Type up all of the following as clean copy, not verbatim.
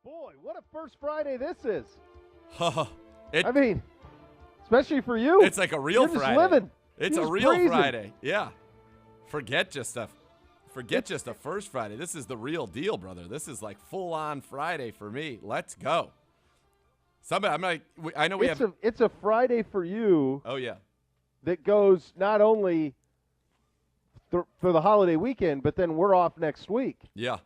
Boy, what a first Friday this is. I mean, especially for you. It's like a real You're Friday. Just living. It's You're a real breezing. Friday. Yeah. Forget just a first Friday. This is the real deal, brother. This is like full-on Friday for me. Let's go. It's a Friday for you. Oh, yeah. That goes not only for the holiday weekend, but then we're off next week. Yeah.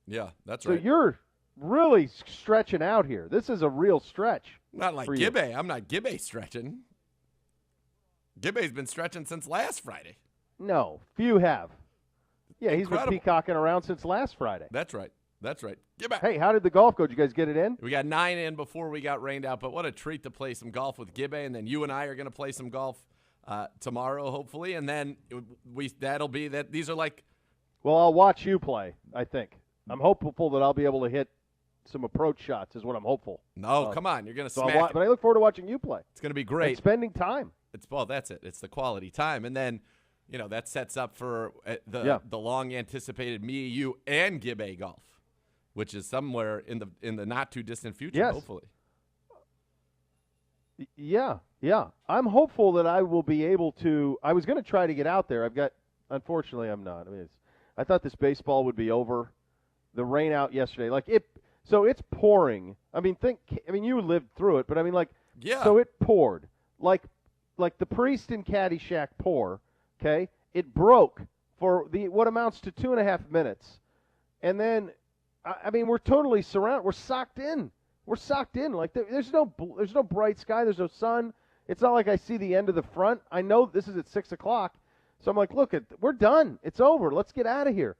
Yeah, that's so right. So you're really stretching out here. This is a real stretch. Not like Gibbe. I'm not Gibbe stretching. Gibbe's been stretching since last Friday. No, few have. Yeah, Incredible. He's been peacocking around since last Friday. That's right. Gibbe. Hey, how did the golf go? Did you guys get it in? We got 9 in before we got rained out, but what a treat to play some golf with Gibbe, and then you and I are going to play some golf tomorrow, hopefully, and then that'll be that. These are like. Well, I'll watch you play. I think I'm hopeful that I'll be able to hit some approach shots. Is what I'm hopeful. No, come on, you're going to smack. But I look forward to watching you play. It's going to be great. And spending time. That's it. It's the quality time, and then that sets up for the long anticipated me, you, and Gibbe golf, which is somewhere in the not too distant future, hopefully. Yeah. I'm hopeful that I will be able to. I was going to try to get out there. Unfortunately, I'm not. I thought this baseball would be over. The rain out yesterday, so it's pouring. You lived through it, but so it poured like the priest in Caddyshack pour. Okay, it broke for what amounts to 2.5 minutes, and then we're totally surrounded. We're socked in. Like there's no bright sky. There's no sun. It's not like I see the end of the front. I know this is at 6:00, so I'm like, look, we're done. It's over. Let's get out of here.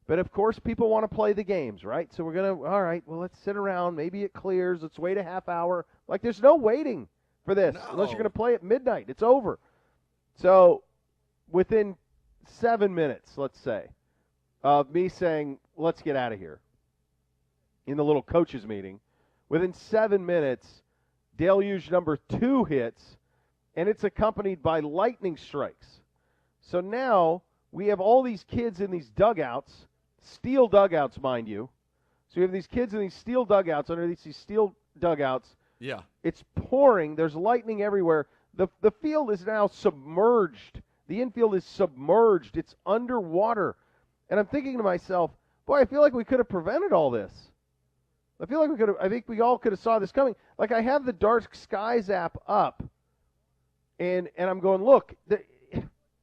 But of course, people want to play the games, right? So all right. Well, let's sit around. Maybe it clears. Let's wait a half hour. Like there's no waiting for this unless you're going to play at midnight. It's over. So within 7 minutes, let's say, of me saying, let's get out of here in the little coaches meeting, within 7 minutes, deluge number 2 hits, and it's accompanied by lightning strikes. So now we have all these kids in these dugouts, steel dugouts, mind you. So you have these kids in these steel dugouts, underneath these steel dugouts. Yeah. It's pouring. There's lightning everywhere. The field is now submerged. The infield is submerged. It's underwater. And I'm thinking to myself, boy, I feel like we could have prevented all this. I think we all could have saw this coming. Like I have the Dark Skies app up, and I'm going, look,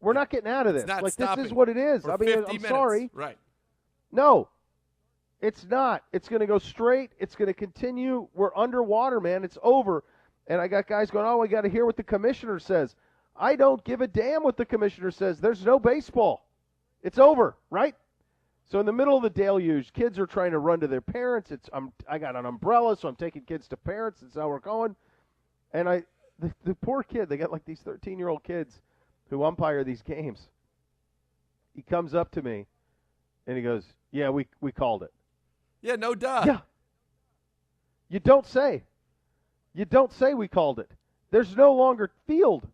we're not getting out of this. It's not stopping. This is what it is. I'm minutes. Sorry. Right. No, it's not. It's going to go straight. It's going to continue. We're underwater, man. It's over. And I got guys going, we got to hear what the commissioner says. I don't give a damn what the commissioner says. There's no baseball. It's over, right? So in the middle of the deluge, kids are trying to run to their parents. I got an umbrella, so I'm taking kids to parents. That's how we're going. And the poor kid, they got like these 13-year-old kids who umpire these games. He comes up to me, and he goes, yeah, we called it. Yeah, no duh. Yeah. You don't say. We called it. There's no longer field.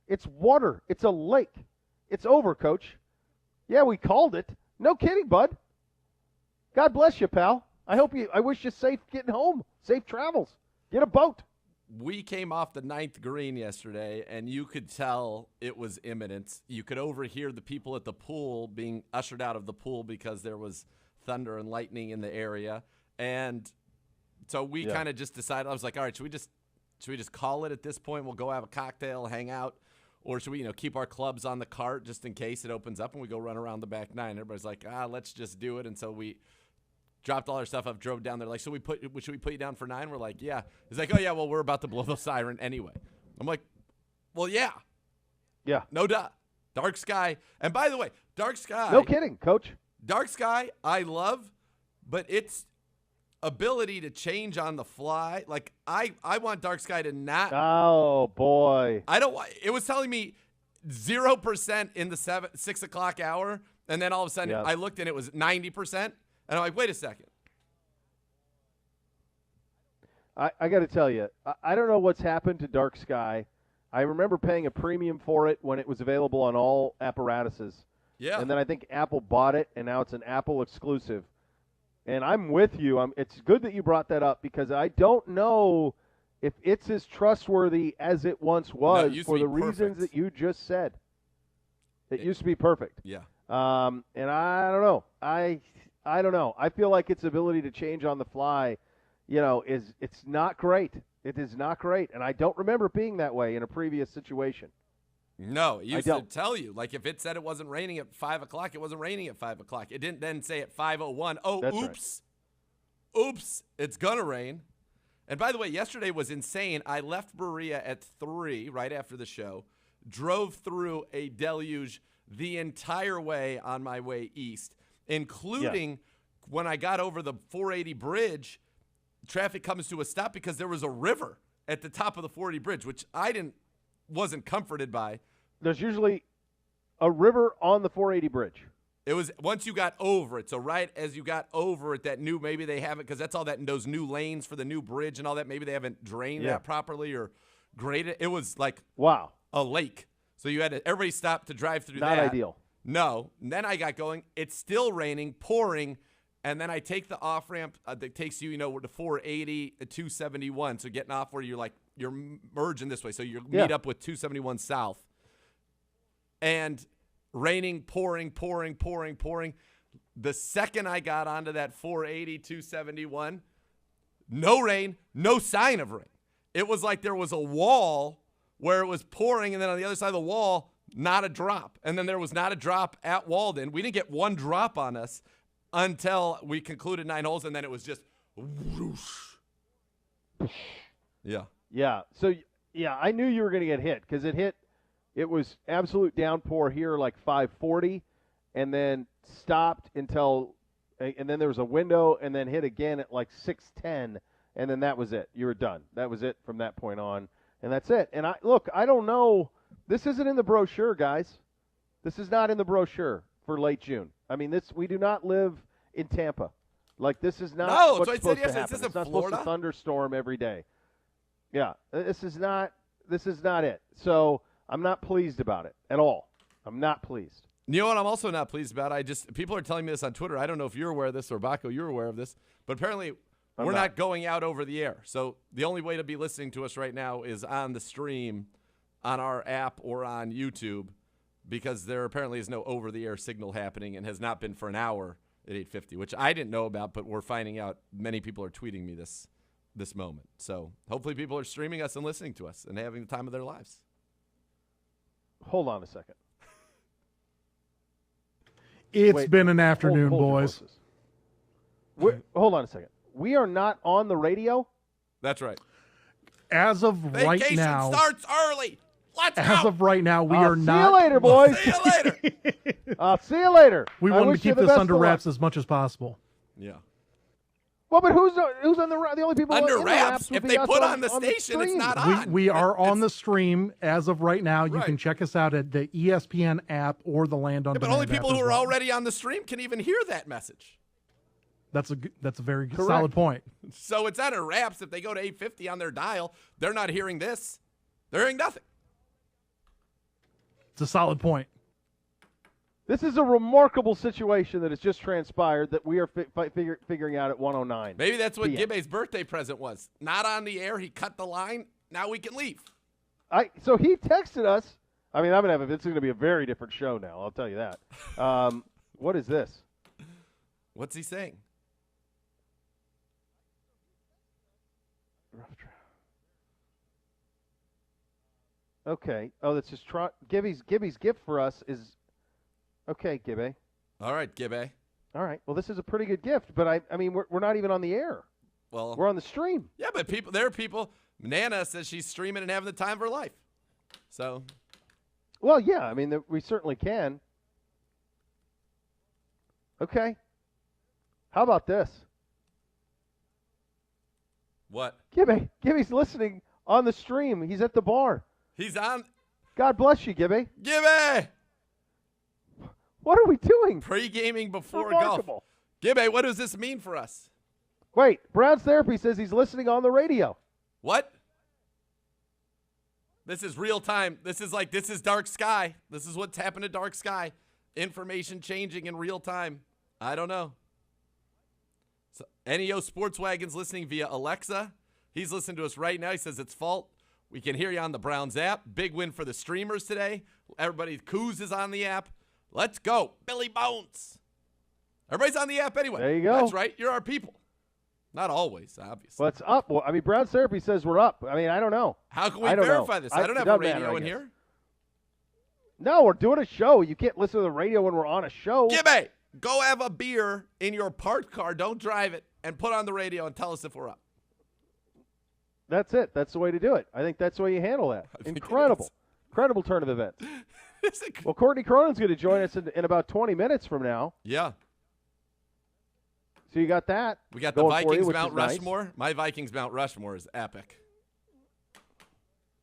It's water. It's a lake. It's over, Coach. Yeah, we called it. No kidding, bud. God bless you, pal. I wish you safe getting home. Safe travels. Get a boat. We came off the 9th green yesterday, and you could tell it was imminent. You could overhear the people at the pool being ushered out of the pool because there was thunder and lightning in the area. And so we kind of just decided, I was like, all right, should we just call it at this point? We'll go have a cocktail, hang out. Or should we, keep our clubs on the cart just in case it opens up and we go run around the back 9? Everybody's like, let's just do it. And so we dropped all our stuff up, drove down there. Like, should we put you down for 9? We're like, yeah. He's like, oh, yeah, well, we're about to blow the siren anyway. I'm like, well, yeah. Yeah. No duh. Dark sky. And by the way, dark sky. No kidding, Coach. Dark sky, I love, but its ability to change on the fly. Like, I want dark sky to not. Oh, boy. I don't want. It was telling me 0% in the 6 o'clock hour. And then all of a sudden I looked and it was 90%. And I'm like, wait a second. I got to tell you, I don't know what's happened to dark sky. I remember paying a premium for it when it was available on all apparatuses. Yeah. And then I think Apple bought it, and now it's an Apple exclusive. And I'm with you. It's good that you brought that up because I don't know if it's as trustworthy as it once was for the reasons that you just said. It used to be perfect. Yeah. And I don't know. I don't know. I feel like its ability to change on the fly, it's not great. It is not great. And I don't remember it being that way in a previous situation. No, it used to tell you. Like if it said it wasn't raining at 5 o'clock, it wasn't raining at 5 o'clock. It didn't then say at 5:01, oops. Right. Oops, it's going to rain. And by the way, yesterday was insane. I left Berea at 3 right after the show, drove through a deluge the entire way on my way east, including when I got over the 480 bridge, traffic comes to a stop because there was a river at the top of the 480 bridge, which I wasn't comforted by. There's usually a river on the 480 bridge. It was once you got over it. So right as you got over it, maybe they haven't, because that's all that in those new lanes for the new bridge and all that. Maybe they haven't drained that properly or graded. It was like a lake. So you had everybody stop to drive through that. Not ideal. No. And then I got going. It's still raining, pouring. And then I take the off ramp that takes you, to 480, 271. So getting off where you're merging this way. So you meet up with 271 south. And raining, pouring. The second I got onto that 480, 271, no rain, no sign of rain. It was like there was a wall where it was pouring, and then on the other side of the wall, not a drop. And then there was not a drop at Walden. We didn't get one drop on us until we concluded 9 holes, and then it was just whoosh. Yeah. Yeah. So, I knew you were going to get hit because it was absolute downpour here like 5:40 and then stopped and then there was a window and then hit again at like 6:10, and then that was it. You were done. That was it from that point on, and that's it. And I don't know. This isn't in the brochure, guys. This is not in the brochure for late June. I mean, we do not live in Tampa. Like, this is not what's supposed to happen. It's not supposed to thunderstorm every day. Yeah, this is not it. So I'm not pleased about it at all. I'm not pleased. You know what I'm also not pleased about? People are telling me this on Twitter. I don't know if you're aware of this or Baco, you're aware of this, but apparently we're not going out over the air. So the only way to be listening to us right now is on the stream, on our app or on YouTube, because there apparently is no over-the-air signal happening and has not been for an hour at 8:50, which I didn't know about, but we're finding out. Many people are tweeting me this moment. So hopefully people are streaming us and listening to us and having the time of their lives. Hold on a second. It's been an afternoon, boys. Hold on a second. We are not on the radio? That's right. As of right Vacation now. starts early. Let's go. As of right now, we are not. See you later, boys. See you later. I'll see you later. We want to keep this under wraps as much as possible. Yeah. Well, but who's on the only people under in wraps? If they put on the station, it's not on. We are on the stream as of right now. You can check us out at the ESPN app or the Land on Demand. But only people who are well. already on the stream can even hear that message. That's a very solid point. So it's under wraps. If they go to 850 on their dial, they're not hearing this. They're hearing nothing. It's a solid point. This is a remarkable situation that has just transpired that we are figuring out at 1:09. Maybe that's what Gibbe's birthday present was. Not on the air. He cut the line. Now we can leave. So he texted us. I mean, this is going to be a very different show now. I'll tell you that. What is this? What's he saying? Okay. Oh, that's just Gibby's gift for us is. Okay, Gibby. All right, Gibby. All right. Well, this is a pretty good gift, but I mean, we're not even on the air. Well, we're on the stream. Yeah, but there are people. Nana says she's streaming and having the time of her life. So. Well, yeah. I mean, we certainly can. Okay. How about this? What? Gibby's listening on the stream. He's at the bar. He's on. God bless you, Gibby. Gibby! What are we doing? Pre-gaming before Remarkable. golf. Gibby, what does this mean for us? Wait, Brown's Therapy says he's listening on the radio. What? This is real time. This is dark sky. This is what's happened to dark sky. Information changing in real time. I don't know. So, NEO Sportswagon's listening via Alexa. He's listening to us right now. He says it's fault. We can hear you on the Browns app. Big win for the streamers today. Everybody, Coos is on the app. Let's go. Billy Bones. Everybody's on the app anyway. There you go. That's right. You're our people. Not always, obviously. Well, it's up. Well, I mean, Brown Therapy says we're up. I mean, I don't know. How can we verify this? I don't have a radio in here. No, we're doing a show. You can't listen to the radio when we're on a show. Gibby, go have a beer in your parked car. Don't drive it. And put on the radio and tell us if we're up. That's it. That's the way to do it. I think that's the way you handle that. Incredible. Incredible turn of events. Well, Courtney Cronin's going to join us in about 20 minutes from now. Yeah. So you got that. We got the Vikings you, Mount Rushmore. Nice. My Vikings Mount Rushmore is epic.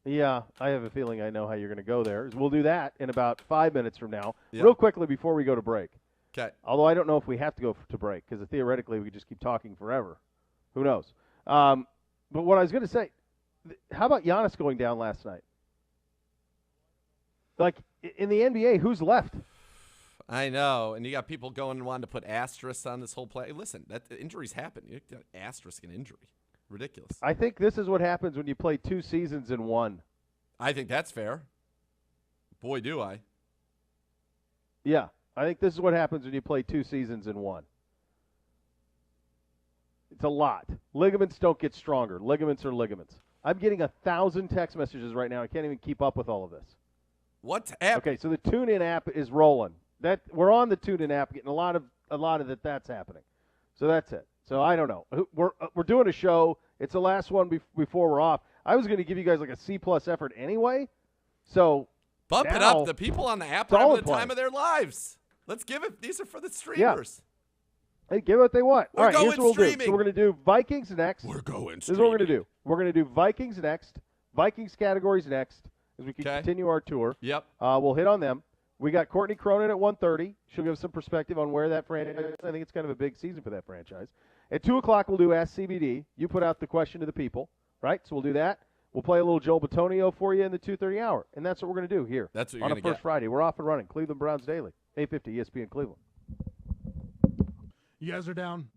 Yeah, I have a feeling I know how you're going to go there. We'll do that in about 5 minutes from now. Yeah. Real quickly before we go to break. Okay. Although I don't know if we have to go to break because theoretically we could just keep talking forever. Who knows? But what I was going to say, how about Giannis going down last night? Like, in the NBA, who's left? I know, and you got people going and wanting to put asterisks on this whole play. Listen, injuries happen. You got asterisk an injury. Ridiculous. I think this is what happens when you play 2 seasons in one. I think that's fair. Boy, do I. Yeah, I think this is what happens when you play 2 seasons in one. It's a lot. Ligaments don't get stronger. Ligaments are ligaments. I'm getting 1,000 text messages right now. I can't even keep up with all of this. What's happening? Okay, so the TuneIn app is rolling. We're on the TuneIn app, getting a lot of that's happening. So that's it. So I don't know. We're doing a show. It's the last one before we're off. I was going to give you guys like a C+ effort anyway. So bump it up. The people on the app are having the time of their lives. Let's give it. These are for the streamers. Yeah. Hey, give it what they want. We're all right, going here's what we'll streaming. do. So we're going to do Vikings next. We're going streaming. This is what we're going to do. We're going to do Vikings next. Vikings categories next as we can continue our tour. Yep. We'll hit on them. We got Courtney Cronin at 1:30. She'll give us some perspective on where that franchise. I think it's kind of a big season for that franchise. At 2 o'clock, we'll do Ask CBD. You put out the question to the people, right? So we'll do that. We'll play a little Joel Bitonio for you in the 2:30 hour, and that's what we're going to do here. That's what you're on going a to get. First Friday. We're off and running. Cleveland Browns Daily, 850 ESPN Cleveland. You guys are down.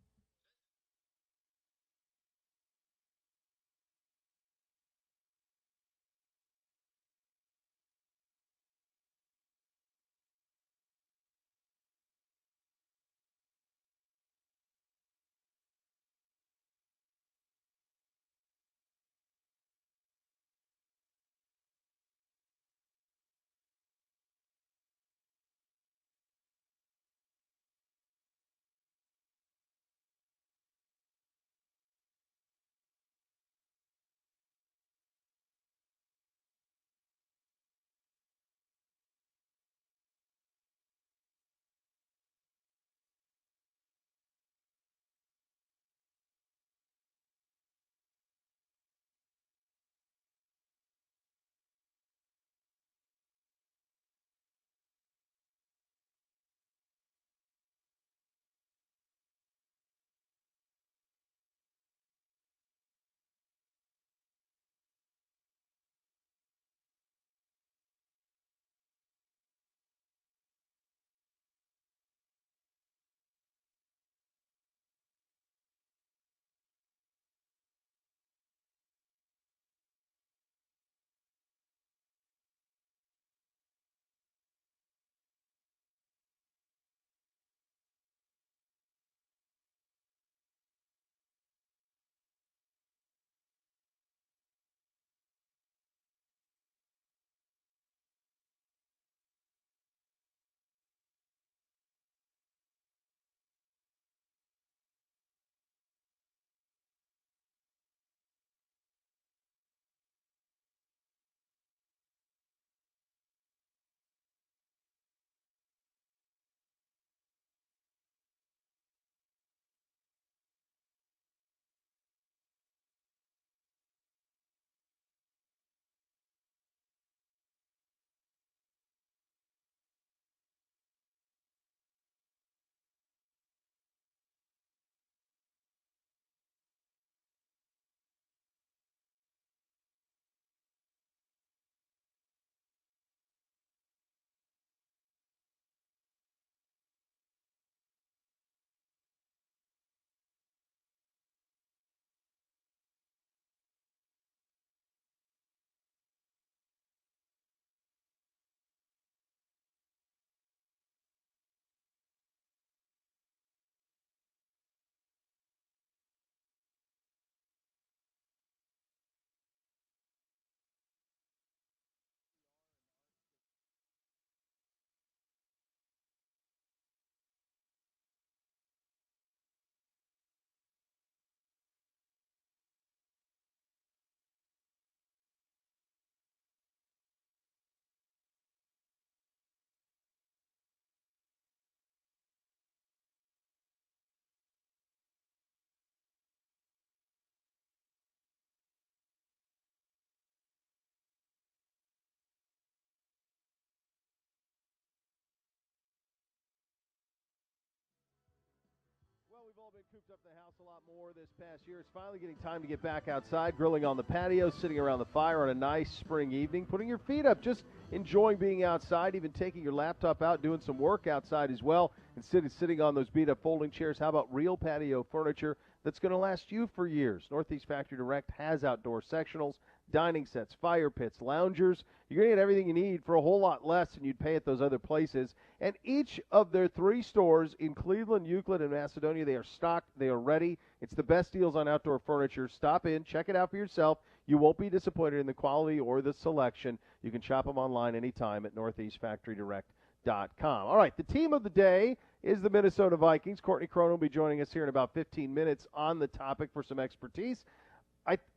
we've all been cooped up in the house a lot more this past year. It's finally getting time to get back outside, grilling on the patio, sitting around the fire on a nice spring evening, putting your feet up, just enjoying being outside, even taking your laptop out, doing some work outside as well, instead of sitting on those beat-up folding chairs. How about real patio furniture that's going to last you for years? Northeast Factory Direct has outdoor sectionals, dining sets, fire pits, loungers. You're going to get everything you need for a whole lot less than you'd pay at those other places. And each of their 3 stores in Cleveland, Euclid, and Macedonia, they are stocked. They are ready. It's the best deals on outdoor furniture. Stop in. Check it out for yourself. You won't be disappointed in the quality or the selection. You can shop them online anytime at northeastfactorydirect.com. All right, the team of the day is the Minnesota Vikings. Courtney Cronin will be joining us here in about 15 minutes on the topic for some expertise.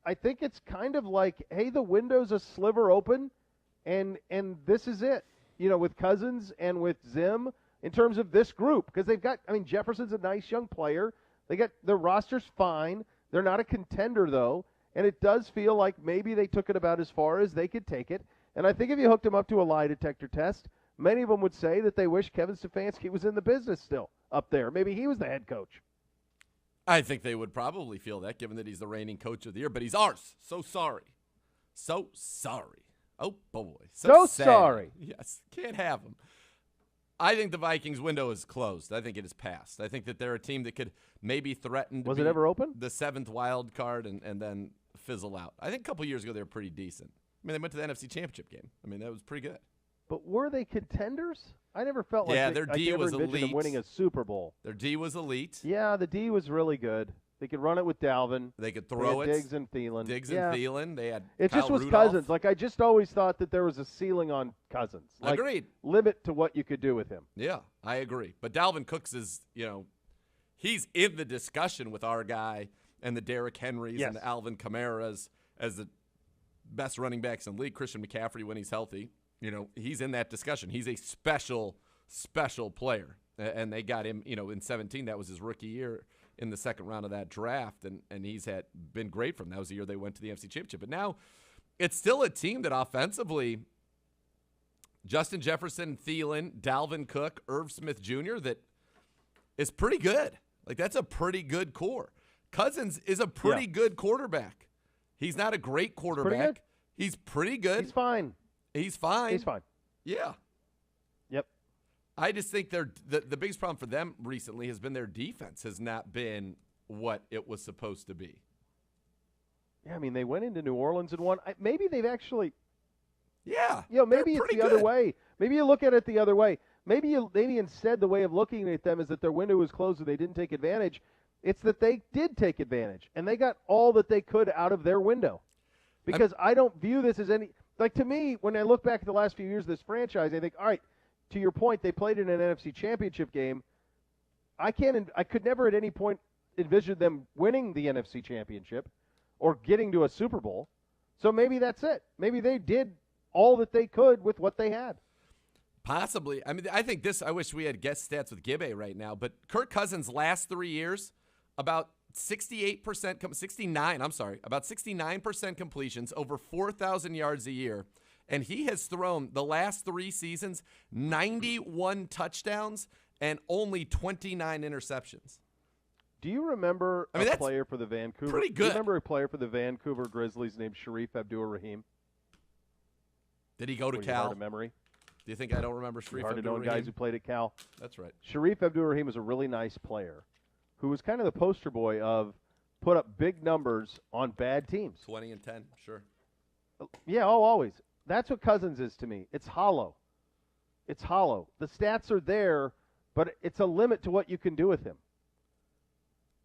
I think it's kind of like, hey, the window's a sliver open, and this is it. You know, with Cousins and with Zim in terms of this group, because they've got, I mean, Jefferson's a nice young player. They got their roster's fine. They're not a contender though, and it does feel like maybe they took it about as far as they could take it. And I think if you hooked them up to a lie detector test, many of them would say that they wish Kevin Stefanski was in the business still up there. Maybe he was the head coach. I think they would probably feel that, given that he's the reigning coach of the year. But he's ours. So sorry. So sorry. Oh, boy. So sad. Sorry. Yes. Can't have him. I think the Vikings window is closed. I think it is passed. I think that they're a team that could maybe threaten to Was be it ever open? the 7th wild card and then fizzle out. I think a couple years ago they were pretty decent. I mean, they went to the NFC Championship game. I mean, that was pretty good. But were they contenders? I never felt like their D was elite. Them winning a Super Bowl. Their D was elite. Yeah, the D was really good. They could run it with Dalvin. They could throw it. Diggs and Thielen. Thielen. They had It Kyle just was Rudolph. Cousins. Like, I just always thought that there was a ceiling on Cousins. Like, Agreed. Limit to what you could do with him. Yeah, I agree. But Dalvin Cooks is, he's in the discussion with our guy and the Derrick Henrys and the Alvin Kamaras as the best running backs in the league. Christian McCaffrey, when he's healthy, he's in that discussion. He's a special, special player. And they got him, in 2017. That was his rookie year in the second round of that draft. And he's been great from. That was the year they went to the NFC Championship. But now it's still a team that offensively, Justin Jefferson, Thielen, Dalvin Cook, Irv Smith Jr., that is pretty good. Like, that's a pretty good core. Cousins is a pretty good quarterback. He's not a great quarterback. He's pretty good. He's fine. He's fine. He's fine. Yeah. Yep. I just think the biggest problem for them recently has been their defense has not been what it was supposed to be. Yeah, I mean, they went into New Orleans and won. Maybe they've actually – yeah. Maybe it's the other way. Maybe you look at it the other way. Maybe instead the way of looking at them is that their window was closed and they didn't take advantage. It's that they did take advantage, and they got all that they could out of their window. Because I don't view this as any – like, to me, when I look back at the last few years of this franchise, I think, all right, to your point, they played in an NFC Championship game. I could never at any point envision them winning the NFC Championship or getting to a Super Bowl. So maybe that's it. Maybe they did all that they could with what they had. Possibly. I mean, I think this – I wish we had guest stats with Gibbe right now. But Kirk Cousins' last 3 years, about 69% completions, over 4,000 yards a year. And he has thrown the last 3 seasons 91 touchdowns and only 29 interceptions. Do you remember a player for the Vancouver? Pretty good. Do you remember a player for the Vancouver Grizzlies named Sharif Abdur-Rahim? Did he go to Cal? Hard of memory. Do you think I don't remember Sharif Hard to know guys who played at Cal. That's right. Sharif Abdur-Rahim was a really nice player who was kind of the poster boy of put up big numbers on bad teams. 20 and 10, sure. Yeah, always. That's what Cousins is to me. It's hollow. It's hollow. The stats are there, but it's a limit to what you can do with him.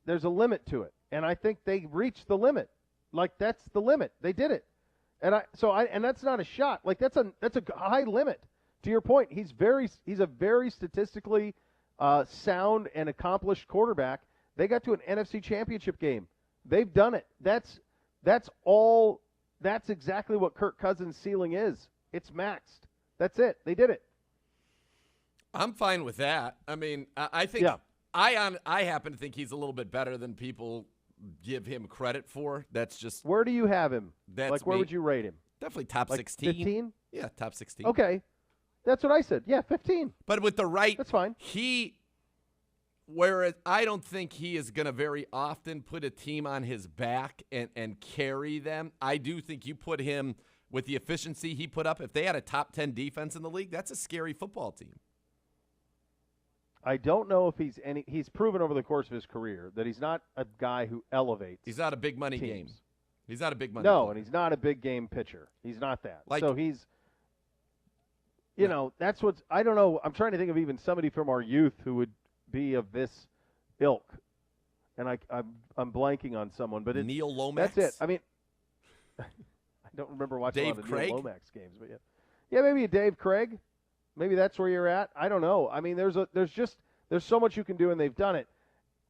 There's a limit to it, and I think they reached the limit. Like, that's the limit. They did it. And that's not a shot. Like, that's a high limit. To your point, he's a very statistically sound and accomplished quarterback. They got to an NFC Championship game. They've done it. That's all. That's exactly what Kirk Cousins' ceiling is. It's maxed. That's it. They did it. I'm fine with that. I mean, I think I happen to think he's a little bit better than people give him credit for. That's just where do you have him? That's where would you rate him? Definitely top 16. 15? Yeah, top 16. Okay. That's what I said. Yeah, 15. But with the right, that's fine. Whereas I don't think he is going to very often put a team on his back and carry them. I do think you put him with the efficiency he put up. If they had a top 10 defense in the league, that's a scary football team. I don't know if he's proven over the course of his career that he's not a guy who elevates. He's not a big money teams. game. He's not a big money No, player. and he's not a big game pitcher. He's not that. Like, so he's, you know, that's what's, I don't know. I'm trying to think of even somebody from our youth who would be of this ilk. And I'm blanking on someone. But Neil Lomax? That's it. I mean, I don't remember watching Dave a lot of Craig? Neil Lomax games. But yeah, maybe a Dave Craig. Maybe that's where you're at. I don't know. I mean, there's so much you can do, and they've done it.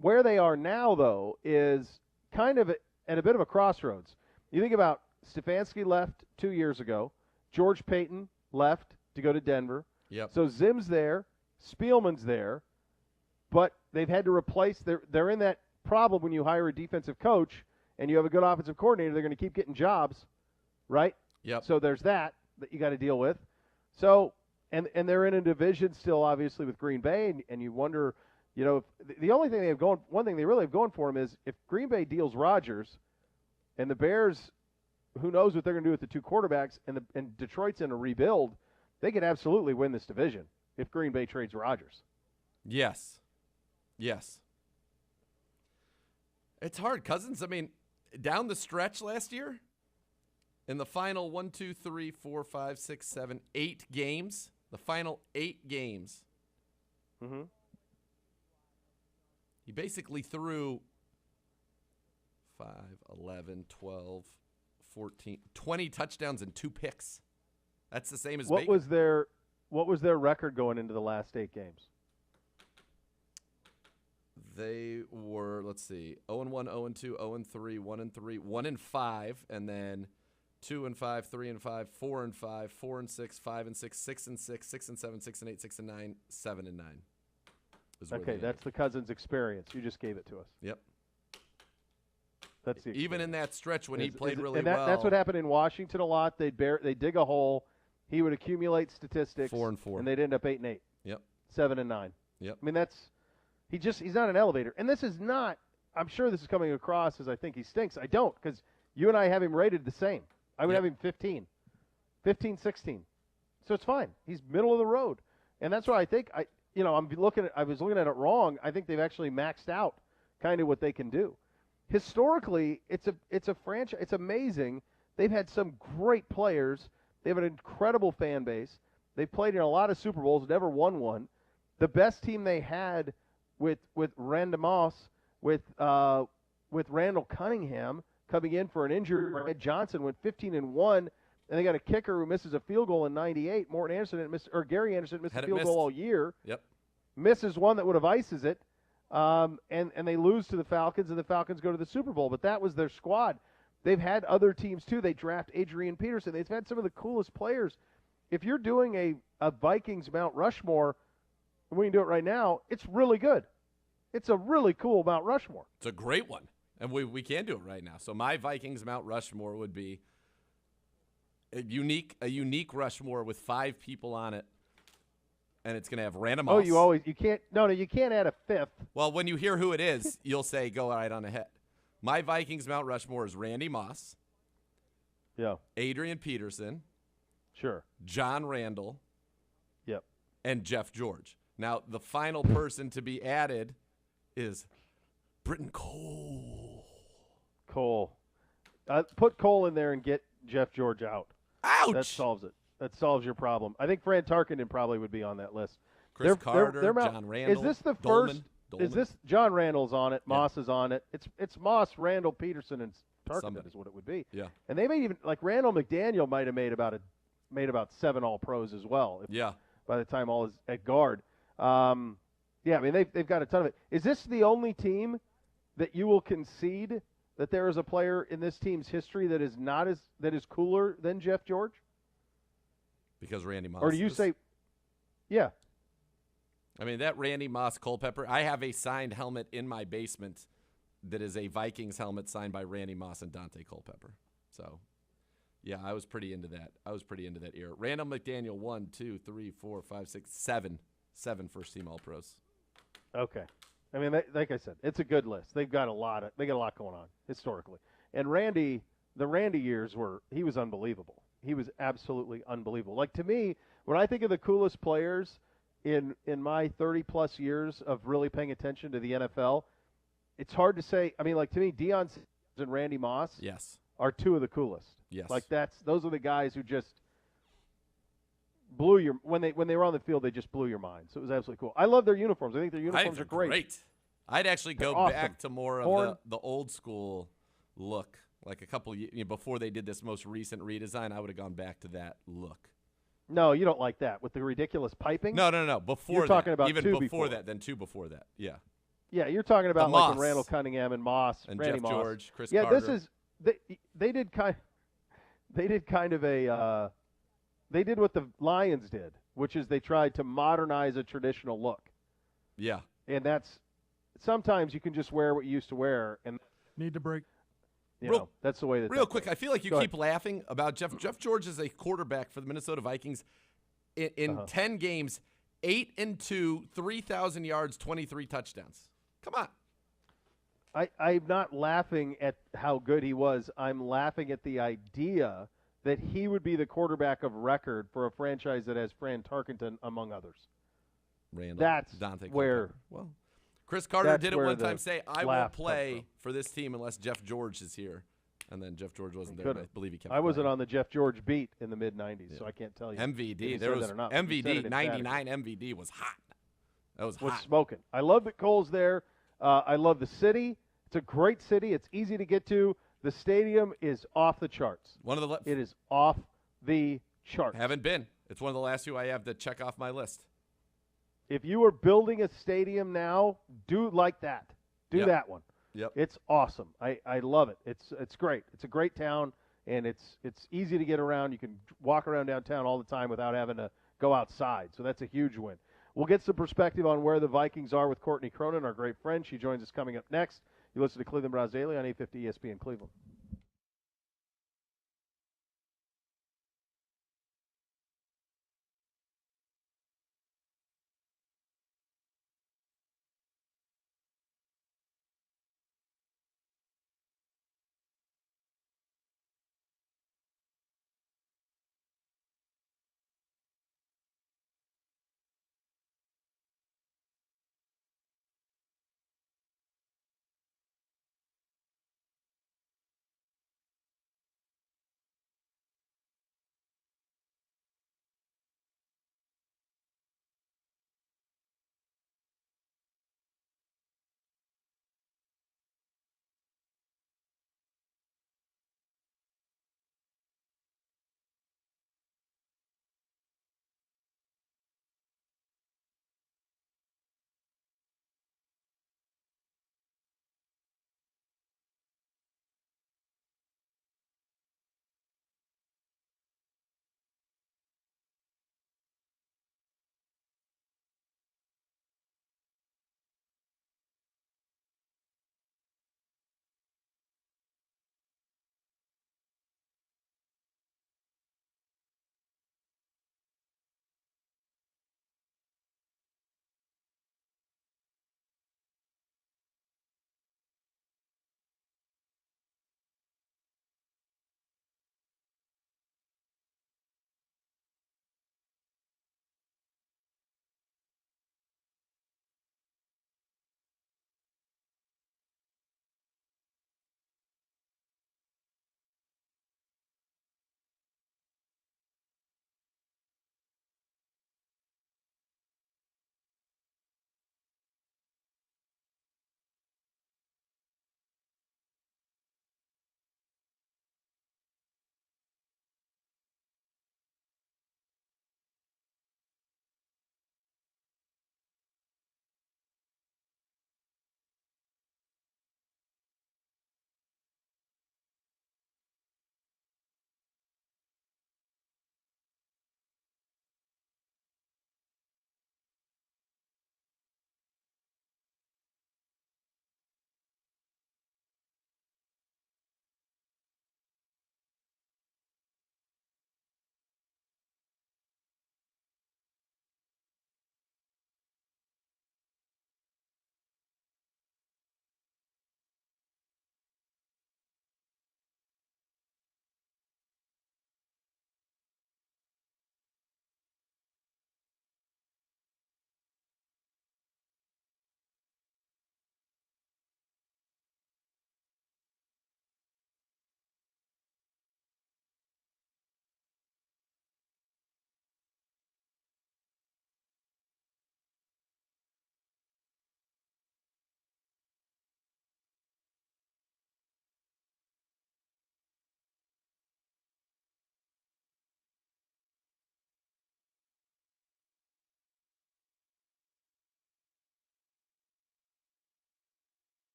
Where they are now, though, is kind of at a bit of a crossroads. You think about Stefanski left 2 years ago. George Payton left to go to Denver. Yep. So Zim's there. Spielman's there. But they've had to replace – they're in that problem when you hire a defensive coach and you have a good offensive coordinator. They're going to keep getting jobs, right? Yep. So there's that you got to deal with. So – and they're in a division still, obviously, with Green Bay, and you wonder, you know, if the only thing they have going, one thing they really have going for them is if Green Bay deals Rodgers, and the Bears, who knows what they're going to do with the two quarterbacks, and Detroit's in a rebuild, they could absolutely win this division if Green Bay trades Rodgers. Yes. It's hard, Cousins. I mean, down the stretch last year, in the final 1, 2, 3, 4, 5, 6, 7, 8 games, the final 8 games, he basically threw 5, 11, 12, 14, 20 touchdowns and 2 picks. That's the same as What Baker. was their record going into the last 8 games? They were, let's see, 0-1, 0-2, 0-3, 1-3, 1-5, and then 2-5, 3-5, 4-5, 4-6, 5-6, 6-6, 6-7, 6-8, 6-9, 7-9. Okay, that's the Cousins experience. You just gave it to us. Yep. That's the even in that stretch when he played really and well. That's what happened in Washington a lot. They'd dig a hole. He would accumulate statistics. 4-4, and they'd end up 8-8. Yep. 7-9. Yep. I mean, he's not an elevator. And this is not. I'm sure this is coming across as I think he stinks. I don't, because you and I have him rated the same. I would have him 15, 16. So it's fine. He's middle of the road, and that's why I think I was looking at it wrong. I think they've actually maxed out kind of what they can do. Historically, it's a franchise. It's amazing. They've had some great players. They have an incredible fan base. They've played in a lot of Super Bowls, never won one. The best team they had with Randy Moss, with Randall Cunningham coming in for an injury. Ed Johnson went 15-1, and they got a kicker who misses a field goal in '98. Gary Anderson missed a field goal all year. Yep. Misses one that would have ices it, and they lose to the Falcons, and the Falcons go to the Super Bowl. But that was their squad. They've had other teams too. They draft Adrian Peterson. They've had some of the coolest players. If you're doing a Vikings Mount Rushmore, and we can do it right now, it's really good. It's a really cool Mount Rushmore. It's a great one. And we can do it right now. So my Vikings Mount Rushmore would be a unique Rushmore with 5 people on it, and it's going to have Randy Moss. Oh, you can't add a 5th. Well, when you hear who it is, you'll say go right on ahead. My Vikings Mount Rushmore is Randy Moss. Yeah. Adrian Peterson. Sure. John Randall. Yep. And Jeff George. Now, the final person to be added is Britton Cole. Put Cole in there and get Jeff George out. Ouch! That solves it. That solves your problem. I think Fran Tarkenton probably would be on that list. Chris Carter, John Randall. Is this the Dolman, first? Is this John Randall's on it? Moss is on it. It's Moss, Randall, Peterson, and Tarkenton is what it would be. Yeah. And they may even Randall McDaniel might have made about 7 All-Pros as well. By the time all is at guard. I mean they've got a ton of it. Is this the only team that you will concede that there is a player in this team's history that is cooler than Jeff George? Because Randy Moss. Or do you say, yeah? I mean, that Randy Moss Culpepper, I have a signed helmet in my basement that is a Vikings helmet signed by Randy Moss and Dante Culpepper. So, yeah, I was pretty into that. Era. Randall McDaniel, 1, 2, 3, 4, 5, 6, 7 first-team All-Pros. Okay. I mean, like I said, it's a good list. They got a lot going on historically. And the Randy years he was unbelievable. He was absolutely unbelievable. Like, to me, when I think of the coolest players in my 30-plus years of really paying attention to the NFL, it's hard to say. I mean, like, to me, Deion Sanders and Randy Moss Yes. are two of the coolest. Yes. Like, those are the guys who just blew your when they were on the field, they just blew your mind. So it was absolutely cool. I love their uniforms. I think their uniforms are great. I'd actually go awesome. back to more of the old school look. Like a couple before they did this most recent redesign, I would have gone back to that look. No, you don't like that with the ridiculous piping. No. Before you're talking that, about even two before that, then two before that. Yeah. Yeah, you're talking about Moss. like in Randall Cunningham and Moss And Randy Jeff Moss. George, Chris yeah, Carter. this is they did kind of a they did what the Lions did, which is they tried to modernize a traditional look. Yeah. And that's sometimes you can just wear what you used to wear and Need to break. That's the way that. Real quick, goes. I feel like you Go keep ahead. laughing about Jeff George is a quarterback for the Minnesota Vikings in 10 games, 8-2, 3,000 yards, 23 touchdowns. Come on. I'm not laughing at how good he was. I'm laughing at the idea that he would be the quarterback of record for a franchise that has Fran Tarkenton, among others. Randall, That's Dante where. Well, Chris Carter that's did it where one the time. Say, I won't laugh comes play from. for this team unless Jeff George is here. And then Jeff George wasn't there. Could've. But I believe he kept I wasn't playing. on the Jeff George beat in the mid-'90s, so I can't tell you. if MVD. he There said was that or not. He said it MVD, emphatically. 99 MVD was hot. That was Was hot. smoking. I love that Cole's there. I love the city. It's a great city. It's easy to get to. The stadium is off the charts. One of the It is off the charts. haven't been. It's one of the last few I have to check off my list. If you are building a stadium now, do like that. Do Yep. that one. Yep. It's awesome. I love it. It's great. It's a great town, and it's easy to get around. You can walk around downtown all the time without having to go outside. So that's a huge win. We'll get some perspective on where the Vikings are with Courtney Cronin, our great friend. She joins us coming up next. You listen to Cleveland Browns Daily on 850 ESPN Cleveland.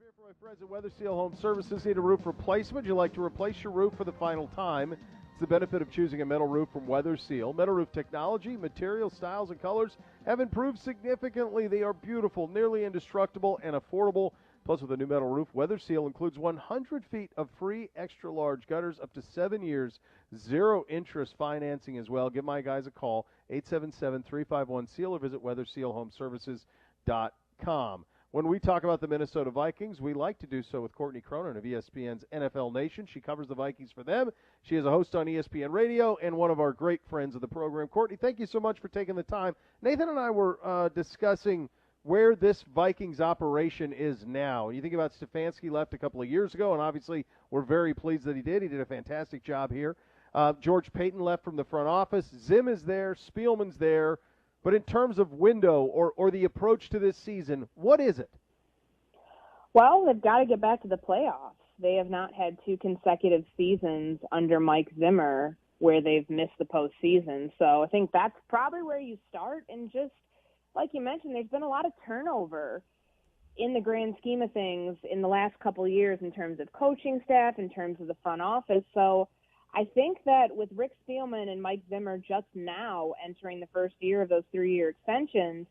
here for my friends at Weather Seal Home Services. Need a roof replacement? You'd like to replace your roof for the final time? It's the benefit of choosing a metal roof from Weather Seal. Metal roof technology, materials, styles, and colors have improved significantly. They are beautiful, nearly indestructible, and affordable. Plus, with a new metal roof, Weather Seal includes 100 feet of free extra-large gutters, up to 7 years, zero interest financing as well. Give my guys a call, 877-351-SEAL, or visit weathersealhomeservices.com. When we talk about the Minnesota Vikings, we like to do so with Courtney Cronin of ESPN's NFL Nation. She covers the Vikings for them. She is a host on ESPN Radio and one of our great friends of the program. Courtney, thank you so much for taking the time. Nathan and I were discussing where this Vikings operation is now. You think about Stefanski left a couple of years ago, and obviously we're very pleased that he did. He did a fantastic job here. George Payton left from the front office. Zim is there. Spielman's there. But in terms of window or the approach to this season, what is it? Well, they've got to get back to the playoffs. They have not had 2 consecutive seasons under Mike Zimmer where they've missed the postseason. So I think that's probably where you start. And just like you mentioned, there's been a lot of turnover in the grand scheme of things in the last couple of years in terms of coaching staff, in terms of the front office. So I think that with Rick Spielman and Mike Zimmer just now entering the first year of those 3-year extensions,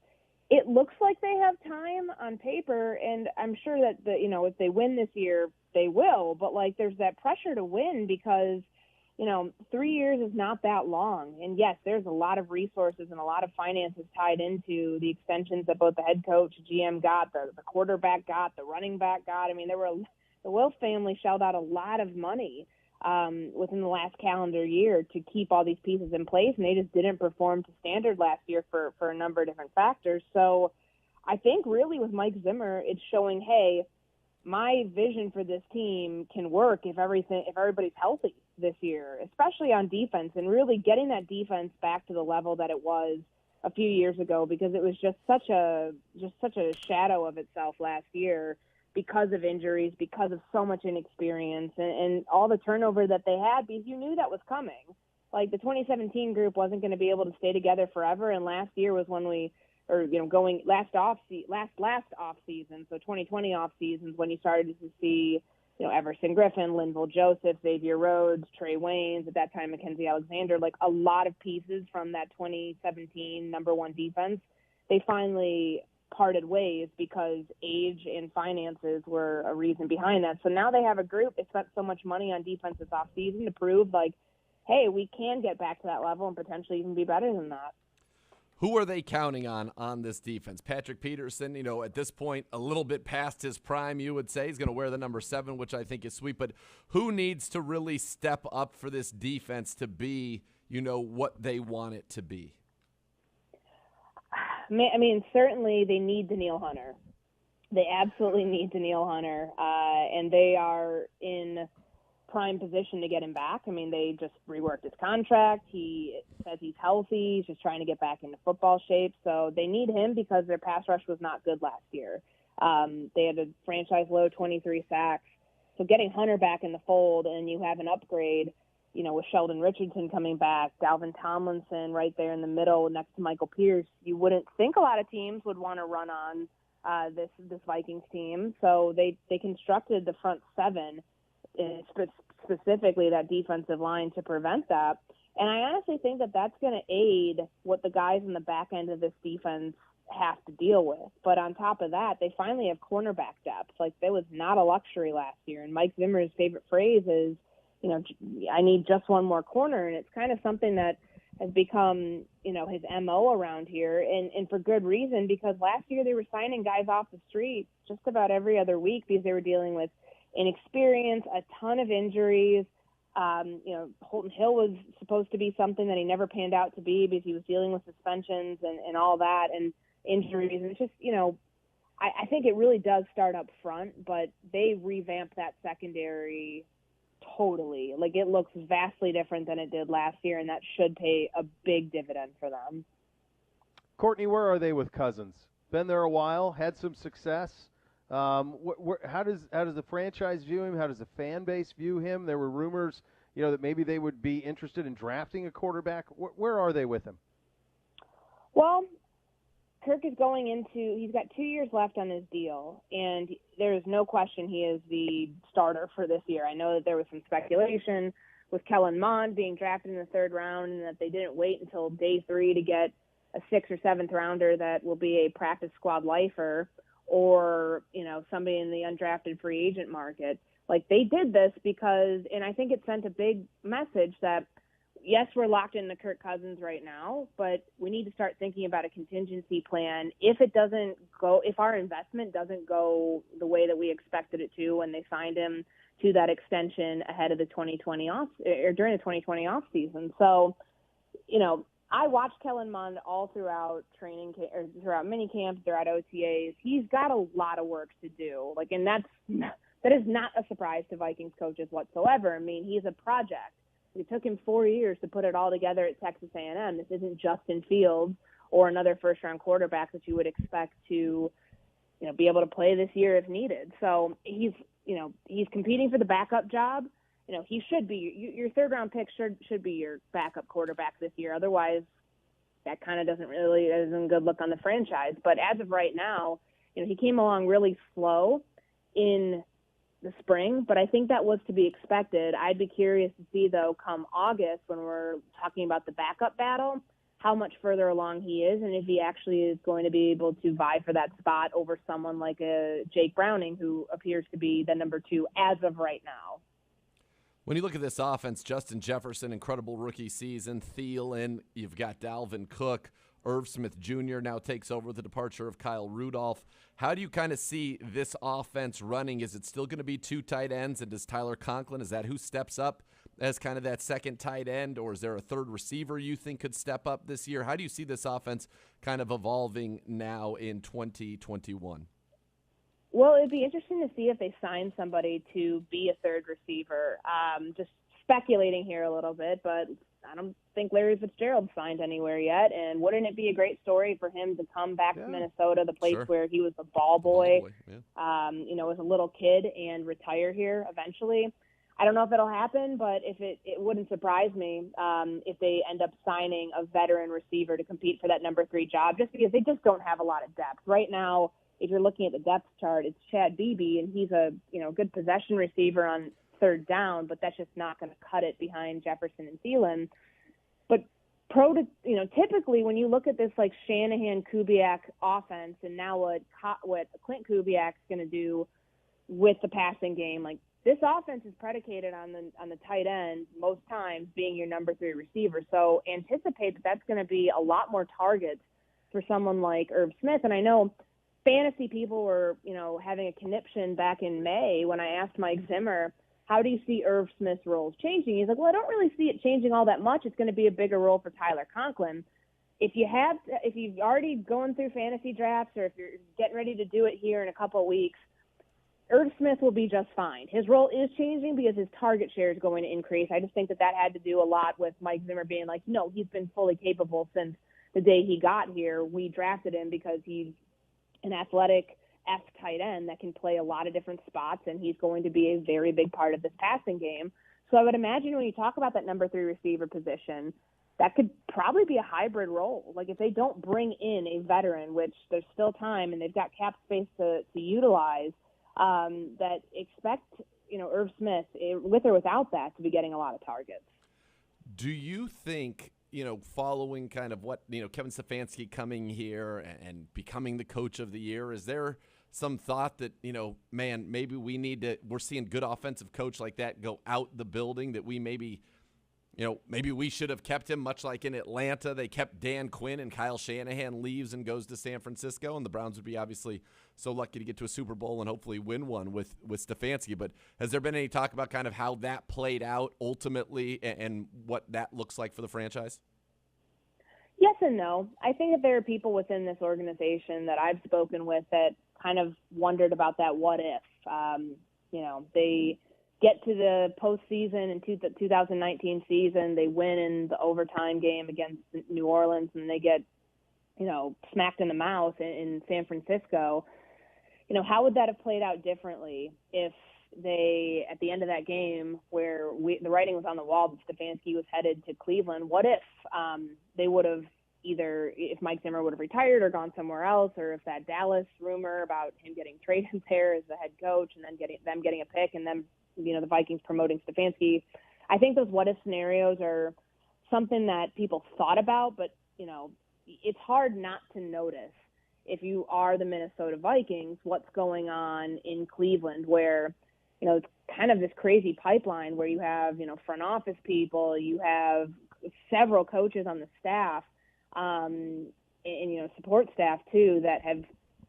it looks like they have time on paper, and I'm sure that if they win this year, they will. But there's that pressure to win because 3 years is not that long. And yes, there's a lot of resources and a lot of finances tied into the extensions that both the head coach, GM got, the quarterback got, the running back got. I mean, the Wilf family shelled out a lot of money within the last calendar year to keep all these pieces in place, and they just didn't perform to standard last year for a number of different factors. So I think really with Mike Zimmer, it's showing, hey, my vision for this team can work if everybody's healthy this year, especially on defense, and really getting that defense back to the level that it was a few years ago, because it was just such a shadow of itself last year because of injuries, because of so much inexperience, and all the turnover that they had, because you knew that was coming. The 2017 group wasn't going to be able to stay together forever, and last year was when last off season, so 2020 off seasons, when you started to see Everson Griffin, Linval Joseph, Xavier Rhodes, Trey Waynes, at that time Mackenzie Alexander, a lot of pieces from that 2017 number 1 defense. They finally parted ways because age and finances were a reason behind that. So now they have a group. They spent so much money on defense this offseason to prove, hey, we can get back to that level and potentially even be better than that. Who are they counting on this defense? Patrick Peterson, at this point, a little bit past his prime, you would say. He's going to wear the number 7, which I think is sweet. But who needs to really step up for this defense to be, what they want it to be? I mean, certainly they need Danielle Hunter. They absolutely need Danielle Hunter, and they are in prime position to get him back. I mean, they just reworked his contract. He says he's healthy. He's just trying to get back into football shape. So they need him because their pass rush was not good last year. They had a franchise low 23 sacks. So getting Hunter back in the fold, and you have an upgrade, with Sheldon Richardson coming back, Dalvin Tomlinson right there in the middle next to Michael Pierce, you wouldn't think a lot of teams would want to run on this Vikings team. So they constructed the front 7, specifically that defensive line, to prevent that. And I honestly think that that's going to aid what the guys in the back end of this defense have to deal with. But on top of that, they finally have cornerback depth. That was not a luxury last year. And Mike Zimmer's favorite phrase is, I need just one more corner. And it's kind of something that has become, his MO around here. And for good reason, because last year they were signing guys off the street just about every other week because they were dealing with inexperience, a ton of injuries. Holton Hill was supposed to be something that he never panned out to be because he was dealing with suspensions and all that and injuries. And it's just, I think it really does start up front, but they revamped that secondary totally. It looks vastly different than it did last year, and that should pay a big dividend for them. Courtney, where are they with Cousins? Been there a while, had some success. How does the franchise view him? How does the fan base view him? There were rumors, that maybe they would be interested in drafting a quarterback. Where are they with him? Well, Kirk is going into – he's got 2 years left on his deal, and there is no question he is the starter for this year. I know that there was some speculation with Kellen Mond being drafted in the 3rd round and that they didn't wait until day 3 to get a 6th or 7th rounder that will be a practice squad lifer or, somebody in the undrafted free agent market. Like, they did this because – and I think it sent a big message that – yes, we're locked into Kirk Cousins right now, but we need to start thinking about a contingency plan. If our investment doesn't go the way that we expected it to when they signed him to that extension ahead of the 2020 during the 2020 off season. So, I watched Kellen Mond all throughout throughout mini camps, throughout OTAs. He's got a lot of work to do. And that is not a surprise to Vikings coaches whatsoever. I mean, he's a project. It took him 4 years to put it all together at Texas A&M. This isn't Justin Fields or another first-round quarterback that you would expect to, be able to play this year if needed. So he's competing for the backup job. He should be your 3rd-round pick should be your backup quarterback this year. Otherwise, that kind of isn't a good look on the franchise. But as of right now, he came along really slow in the spring, but I think that was to be expected. I'd be curious to see, though, come August when we're talking about the backup battle, how much further along he is and if he actually is going to be able to vie for that spot over someone like a Jake Browning, who appears to be the number 2 as of right now. When you look at this offense, Justin Jefferson, incredible rookie season. Thielen, you've got Dalvin Cook. Irv Smith Jr. now takes over with the departure of Kyle Rudolph. How do you kind of see this offense running? Is it still going to be 2 tight ends? And does Tyler Conklin, is that who steps up as kind of that second tight end? Or is there a 3rd receiver you think could step up this year? How do you see this offense kind of evolving now in 2021? Well, it'd be interesting to see if they sign somebody to be a 3rd receiver. Just speculating here a little bit, but I don't think Larry Fitzgerald signed anywhere yet. And wouldn't it be a great story for him to come back to Minnesota, the place where he was a ball boy, as a little kid, and retire here eventually? I don't know if it'll happen, but if it wouldn't surprise me if they end up signing a veteran receiver to compete for that number 3 job, just because they just don't have a lot of depth. Right now, if you're looking at the depth chart, it's Chad Beebe, and he's a good possession receiver on 3rd down, but that's just not going to cut it behind Jefferson and Thielen. But typically when you look at this like Shanahan-Kubiak offense, and now what Clint Kubiak's going to do with the passing game, like this offense is predicated on the tight end most times being your number 3 receiver. So anticipate that that's going to be a lot more targets for someone like Irv Smith. And I know fantasy people were having a conniption back in May when I asked Mike Zimmer, how do you see Irv Smith's roles changing? He's like, well, I don't really see it changing all that much. It's going to be a bigger role for Tyler Conklin. If you've already gone through fantasy drafts, or if you're getting ready to do it here in a couple of weeks, Irv Smith will be just fine. His role is changing because his target share is going to increase. I just think that had to do a lot with Mike Zimmer being like, no, he's been fully capable since the day he got here. We drafted him because he's an athletic tight end that can play a lot of different spots, and he's going to be a very big part of this passing game. So I would imagine when you talk about that number 3 receiver position, that could probably be a hybrid role. Like if they don't bring in a veteran, which there's still time and they've got cap space to utilize, that expect, Irv Smith, with or without that, to be getting a lot of targets. Do you think, following kind of what, Kevin Stefanski coming here and becoming the coach of the year, is there some thought that, maybe we're seeing good offensive coach like that go out the building, that we maybe we should have kept him, much like in Atlanta. They kept Dan Quinn and Kyle Shanahan leaves and goes to San Francisco, and the Browns would be obviously so lucky to get to a Super Bowl and hopefully win one with Stefanski. But has there been any talk about kind of how that played out ultimately and what that looks like for the franchise? Yes and no. I think that there are people within this organization that I've spoken with that kind of wondered about that what if. They get to the postseason in the 2019 season, they win in the overtime game against New Orleans, and they get, smacked in the mouth in San Francisco. How would that have played out differently if they, at the end of that game where the writing was on the wall that Stefanski was headed to Cleveland, what if they would have either if Mike Zimmer would have retired or gone somewhere else, or if that Dallas rumor about him getting traded there as the head coach and then getting a pick and then, the Vikings promoting Stefanski. I think those what-if scenarios are something that people thought about, but, it's hard not to notice if you are the Minnesota Vikings what's going on in Cleveland, where, it's kind of this crazy pipeline where you have, front office people, you have several coaches on the staff, and support staff too that have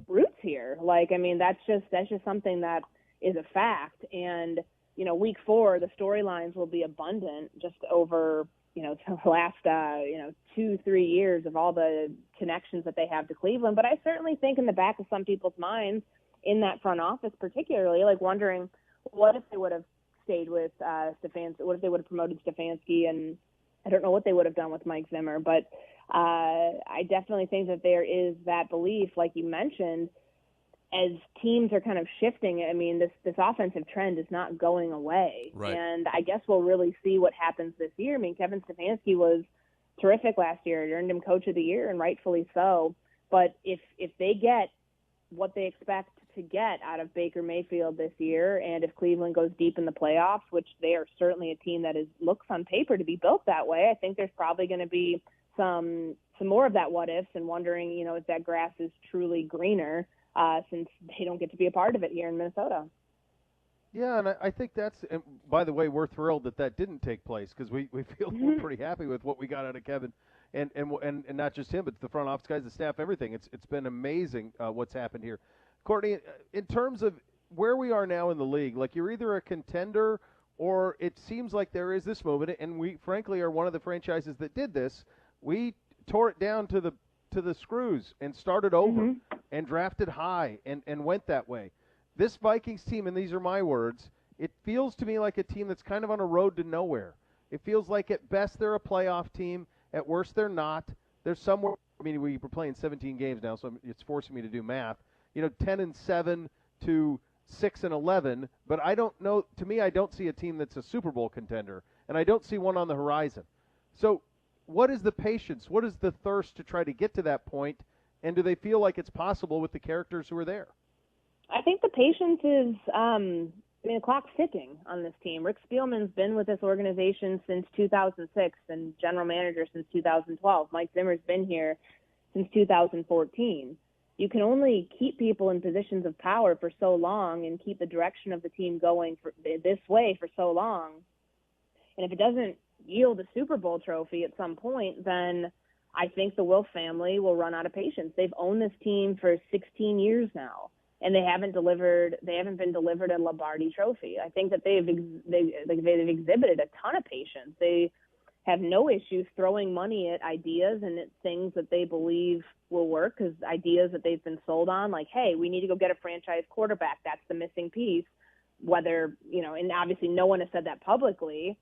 roots here. That's just something that is a fact. And week 4, the storylines will be abundant just over the last 2-3 years of all the connections that they have to Cleveland. But I certainly think in the back of some people's minds in that front office, particularly, wondering what if they would have stayed with Stefanski, what if they would have promoted Stefanski, and I don't know what they would have done with Mike Zimmer, but I definitely think that there is that belief, like you mentioned, as teams are kind of shifting. This offensive trend is not going away. Right. And I guess we'll really see what happens this year. Kevin Stefanski was terrific last year. It earned him Coach of the Year, and rightfully so. But if they get what they expect to get out of Baker Mayfield this year, and if Cleveland goes deep in the playoffs, which they are certainly a team that looks on paper to be built that way, I think there's probably going to be some more of that what ifs and wondering, if that grass is truly greener, since they don't get to be a part of it here in Minnesota. Yeah, and I think that's, and by the way, we're thrilled that didn't take place, because we feel we're pretty happy with what we got out of Kevin, and not just him, but the front office guys, the staff, everything. It's been amazing what's happened here. Courtney, in terms of where we are now in the league, you're either a contender or it seems like there is this movement, and we frankly are one of the franchises that did this. We tore it down to the screws and started over and drafted high and went that way. This Vikings team, and these are my words, it feels to me like a team that's kind of on a road to nowhere. It feels like at best they're a playoff team, at worst they're not. They're somewhere. We're playing 17 games now, so it's forcing me to do math. 10-7 to 6-11, but I don't know. To me, I don't see a team that's a Super Bowl contender, and I don't see one on the horizon. So, what is the patience? What is the thirst to try to get to that point? And do they feel like it's possible with the characters who are there? I think the patience is, the clock's ticking on this team. Rick Spielman's been with this organization since 2006 and general manager since 2012. Mike Zimmer's been here since 2014. You can only keep people in positions of power for so long and keep the direction of the team going this way for so long. And if it doesn't yield a Super Bowl trophy at some point, then I think the Wilf family will run out of patience. They've owned this team for 16 years now, and they haven't been delivered a Lombardi trophy. I think that they've exhibited a ton of patience. They have no issues throwing money at ideas and at things that they believe will work, because ideas that they've been sold on, like, hey, we need to go get a franchise quarterback. That's the missing piece. Whether, and obviously no one has said that publicly.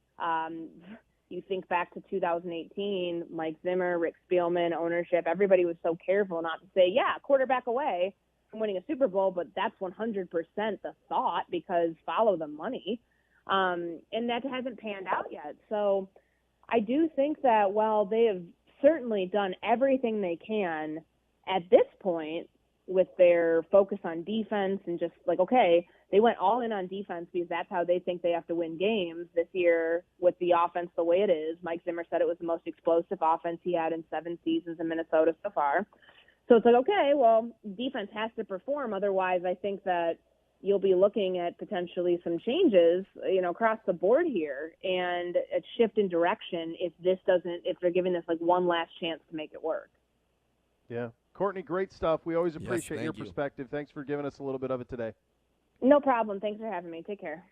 You think back to 2018, Mike Zimmer, Rick Spielman, ownership, everybody was so careful not to say, yeah, quarterback away from winning a Super Bowl, but that's 100% the thought, because follow the money. And that hasn't panned out yet. So I do think that while they have certainly done everything they can at this point with their focus on defense and just okay, they went all in on defense because that's how they think they have to win games this year with the offense the way it is. Mike Zimmer said it was the most explosive offense he had in 7 seasons in Minnesota so far. So it's okay, well, defense has to perform. Otherwise, I think that you'll be looking at potentially some changes, across the board here, and a shift in direction if they're giving this one last chance to make it work. Yeah. Courtney, great stuff. We always appreciate your you. perspective. Thanks for giving us a little bit of it today. No problem. Thanks for having me. Take care.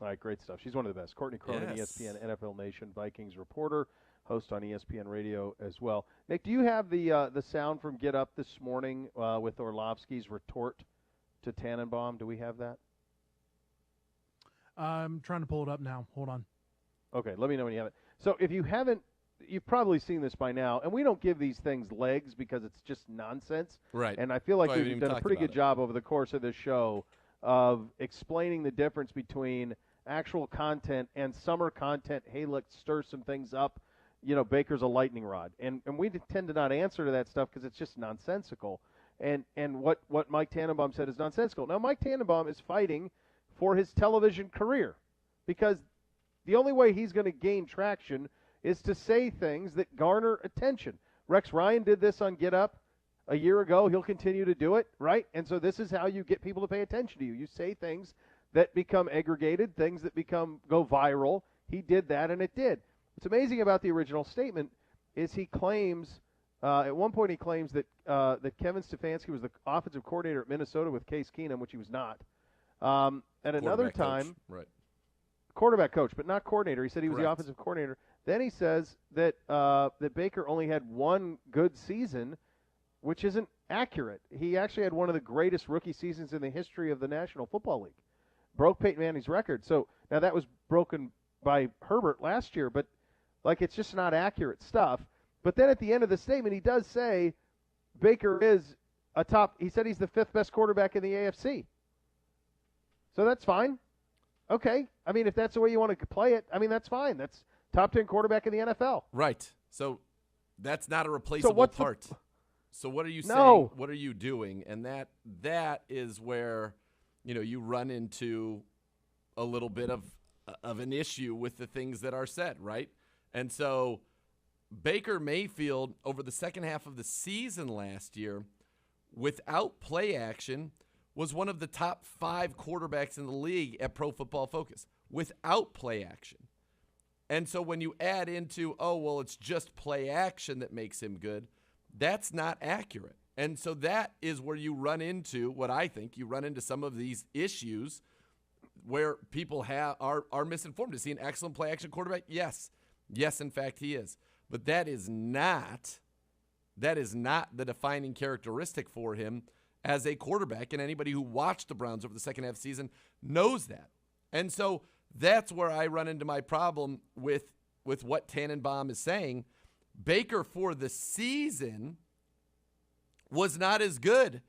All right, great stuff. She's one of the best. Courtney Cronin, ESPN NFL Nation Vikings reporter, host on ESPN Radio as well. Nick, do you have the sound from Get Up this morning with Orlovsky's retort to Tannenbaum? Do we have that? I'm trying to pull it up now. Hold on. Okay, let me know when you have it. So if you haven't, you've probably seen this by now, and we don't give these things legs because it's just nonsense. Right. And I feel like we've done a pretty good job over the course of this show of explaining the difference between actual content and summer content. Hey, let's stir some things up. Baker's a lightning rod. And we tend to not answer to that stuff because it's just nonsensical. And what Mike Tannenbaum said is nonsensical. Now, Mike Tannenbaum is fighting for his television career because the only way he's going to gain traction is to say things that garner attention. Rex Ryan did this on Get Up a year ago. He'll continue to do it, right? And so this is how you get people to pay attention to you. You say things that become aggregated, things that go viral. He did that, and it did. What's amazing about the original statement is he claims, at one point he claims that Kevin Stefanski was the offensive coordinator at Minnesota with Case Keenum, which he was not. At another time, right. Quarterback coach, but not coordinator. He said he was Correct. the offensive coordinator. Then he says that that Baker only had one good season, which isn't accurate. He actually had one of the greatest rookie seasons in the history of the National Football League. Broke Peyton Manning's record. So now that was broken by Herbert last year, but it's just not accurate stuff. But then at the end of the statement, he does say Baker is he said he's the 5th best quarterback in the AFC. So that's fine. Okay. I mean, if that's the way you want to play it, that's fine. That's top 10 quarterback in the NFL. Right. So that's not a replaceable part. So what are you saying? No. What are you doing? And that is where, you run into a little bit of an issue with the things that are said, right? And so Baker Mayfield, over the second half of the season last year, without play action, was one of the top 5 quarterbacks in the league at Pro Football Focus, without play action. And so when you add into, it's just play action that makes him good, that's not accurate. And so that is where you run into what I think you run into some of these issues where people are misinformed. Is he an excellent play action quarterback? Yes. Yes, in fact, he is. But that is not the defining characteristic for him as a quarterback, and anybody who watched the Browns over the second half of the season knows that. And so that's where I run into my problem with what Tannenbaum is saying. Baker for the season was not as good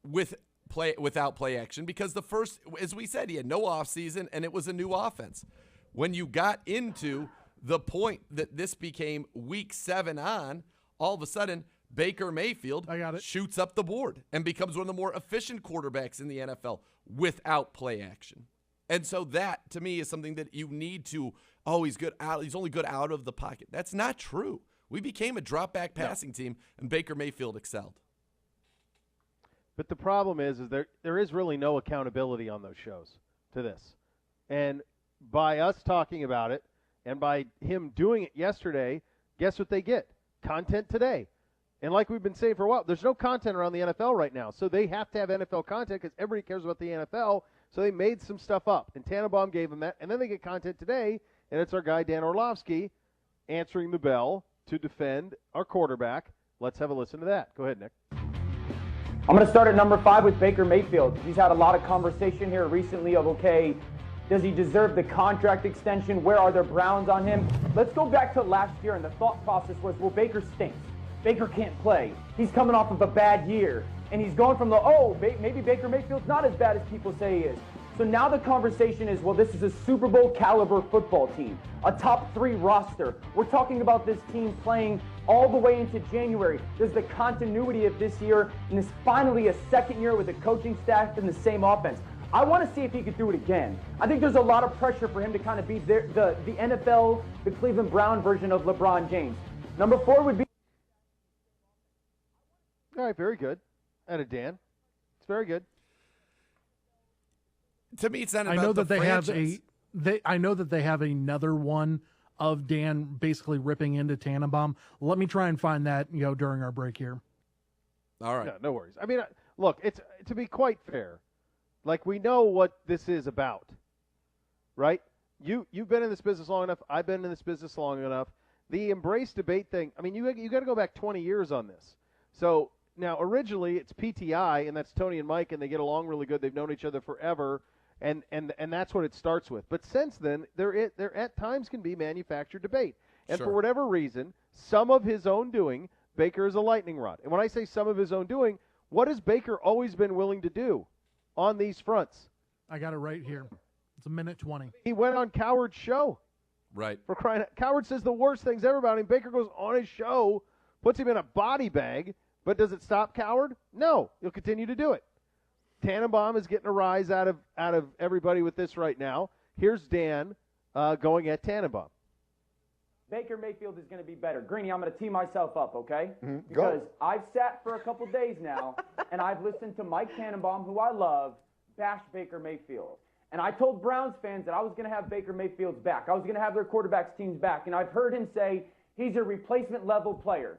without play action because the first, as we said, he had no offseason and it was a new offense. When you got into the point that this became week 7 on, all of a sudden Baker Mayfield shoots up the board and becomes one of the more efficient quarterbacks in the NFL without play action. And so that, to me, is something that you need to, he's good out. He's only good out of the pocket. That's not true. We became a drop-back passing team, and Baker Mayfield excelled. But the problem is there is really no accountability on those shows to this. And by us talking about it and by him doing it yesterday, guess what they get? Content today. And like we've been saying for a while, there's no content around the NFL right now. So they have to have NFL content because everybody cares about the NFL. So they made some stuff up. And Tannenbaum gave them that. And then they get content today, and it's our guy Dan Orlovsky answering the bell to defend our quarterback. Let's have a listen to that. Go ahead, Nick. I'm going to start at number 5 with Baker Mayfield. He's had a lot of conversation here recently of, does he deserve the contract extension? Where are the Browns on him? Let's go back to last year, and the thought process was, Baker stinks. Baker can't play. He's coming off of a bad year. And he's going from maybe Baker Mayfield's not as bad as people say he is. So now the conversation is, this is a Super Bowl caliber football team, a top 3 roster. We're talking about this team playing all the way into January. There's the continuity of this year, and it's finally a second year with a coaching staff and the same offense. I want to see if he could do it again. I think there's a lot of pressure for him to kind of be the NFL, the Cleveland Brown version of LeBron James. Number 4 would be. All right, very good. And a Dan. It's very good. To me, it's not about the franchise. I know that they have another one of Dan basically ripping into Tannenbaum. Let me try and find that, during our break here. All right. Yeah, no worries. I mean, look, it's to be quite fair. We know what this is about, right? You've been in this business long enough. I've been in this business long enough. The embrace debate thing. I mean, you got to go back 20 years on this. So now, originally, it's PTI, and that's Tony and Mike, and they get along really good. They've known each other forever. And that's what it starts with. But since then, there at times can be manufactured debate. And Sure. for whatever reason, some of his own doing, Baker is a lightning rod. And when I say some of his own doing, what has Baker always been willing to do on these fronts? I got it right here. It's 1:20. He went on Coward's show. Right. For crying out. Coward says the worst things ever about him. Baker goes on his show, puts him in a body bag, but does it stop Coward? No. He'll continue to do it. Tannenbaum is getting a rise out of everybody with this right now. Here's Dan going at Tannenbaum. Baker Mayfield is going to be better. Greeny, I'm going to tee myself up, okay? Mm-hmm. Because I've sat for a couple days now, and I've listened to Mike Tannenbaum, who I love, bash Baker Mayfield. And I told Browns fans that I was going to have Baker Mayfield's back. I was going to have their quarterback's team's back. And I've heard him say he's a replacement-level player.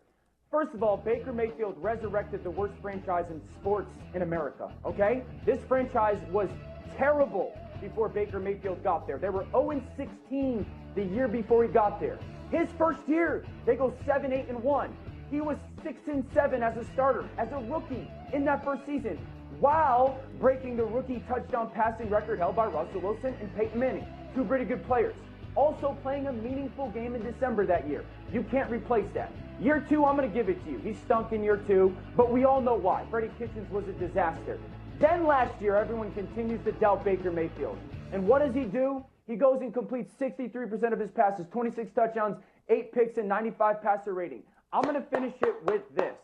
First of all, Baker Mayfield resurrected the worst franchise in sports in America, okay? This franchise was terrible before Baker Mayfield got there. They were 0-16 the year before he got there. His first year, they go 7-8-1. He was 6-7 as a starter, as a rookie in that first season, while breaking the rookie touchdown passing record held by Russell Wilson and Peyton Manning, two pretty good players. Also playing a meaningful game in December that year. You can't replace that. Year two, I'm going to give it to you. He stunk in year two, but we all know why. Freddie Kitchens was a disaster. Then last year, everyone continues to doubt Baker Mayfield. And what does he do? He goes and completes 63% of his passes, 26 touchdowns, 8 picks, and 95 passer rating. I'm going to finish it with this.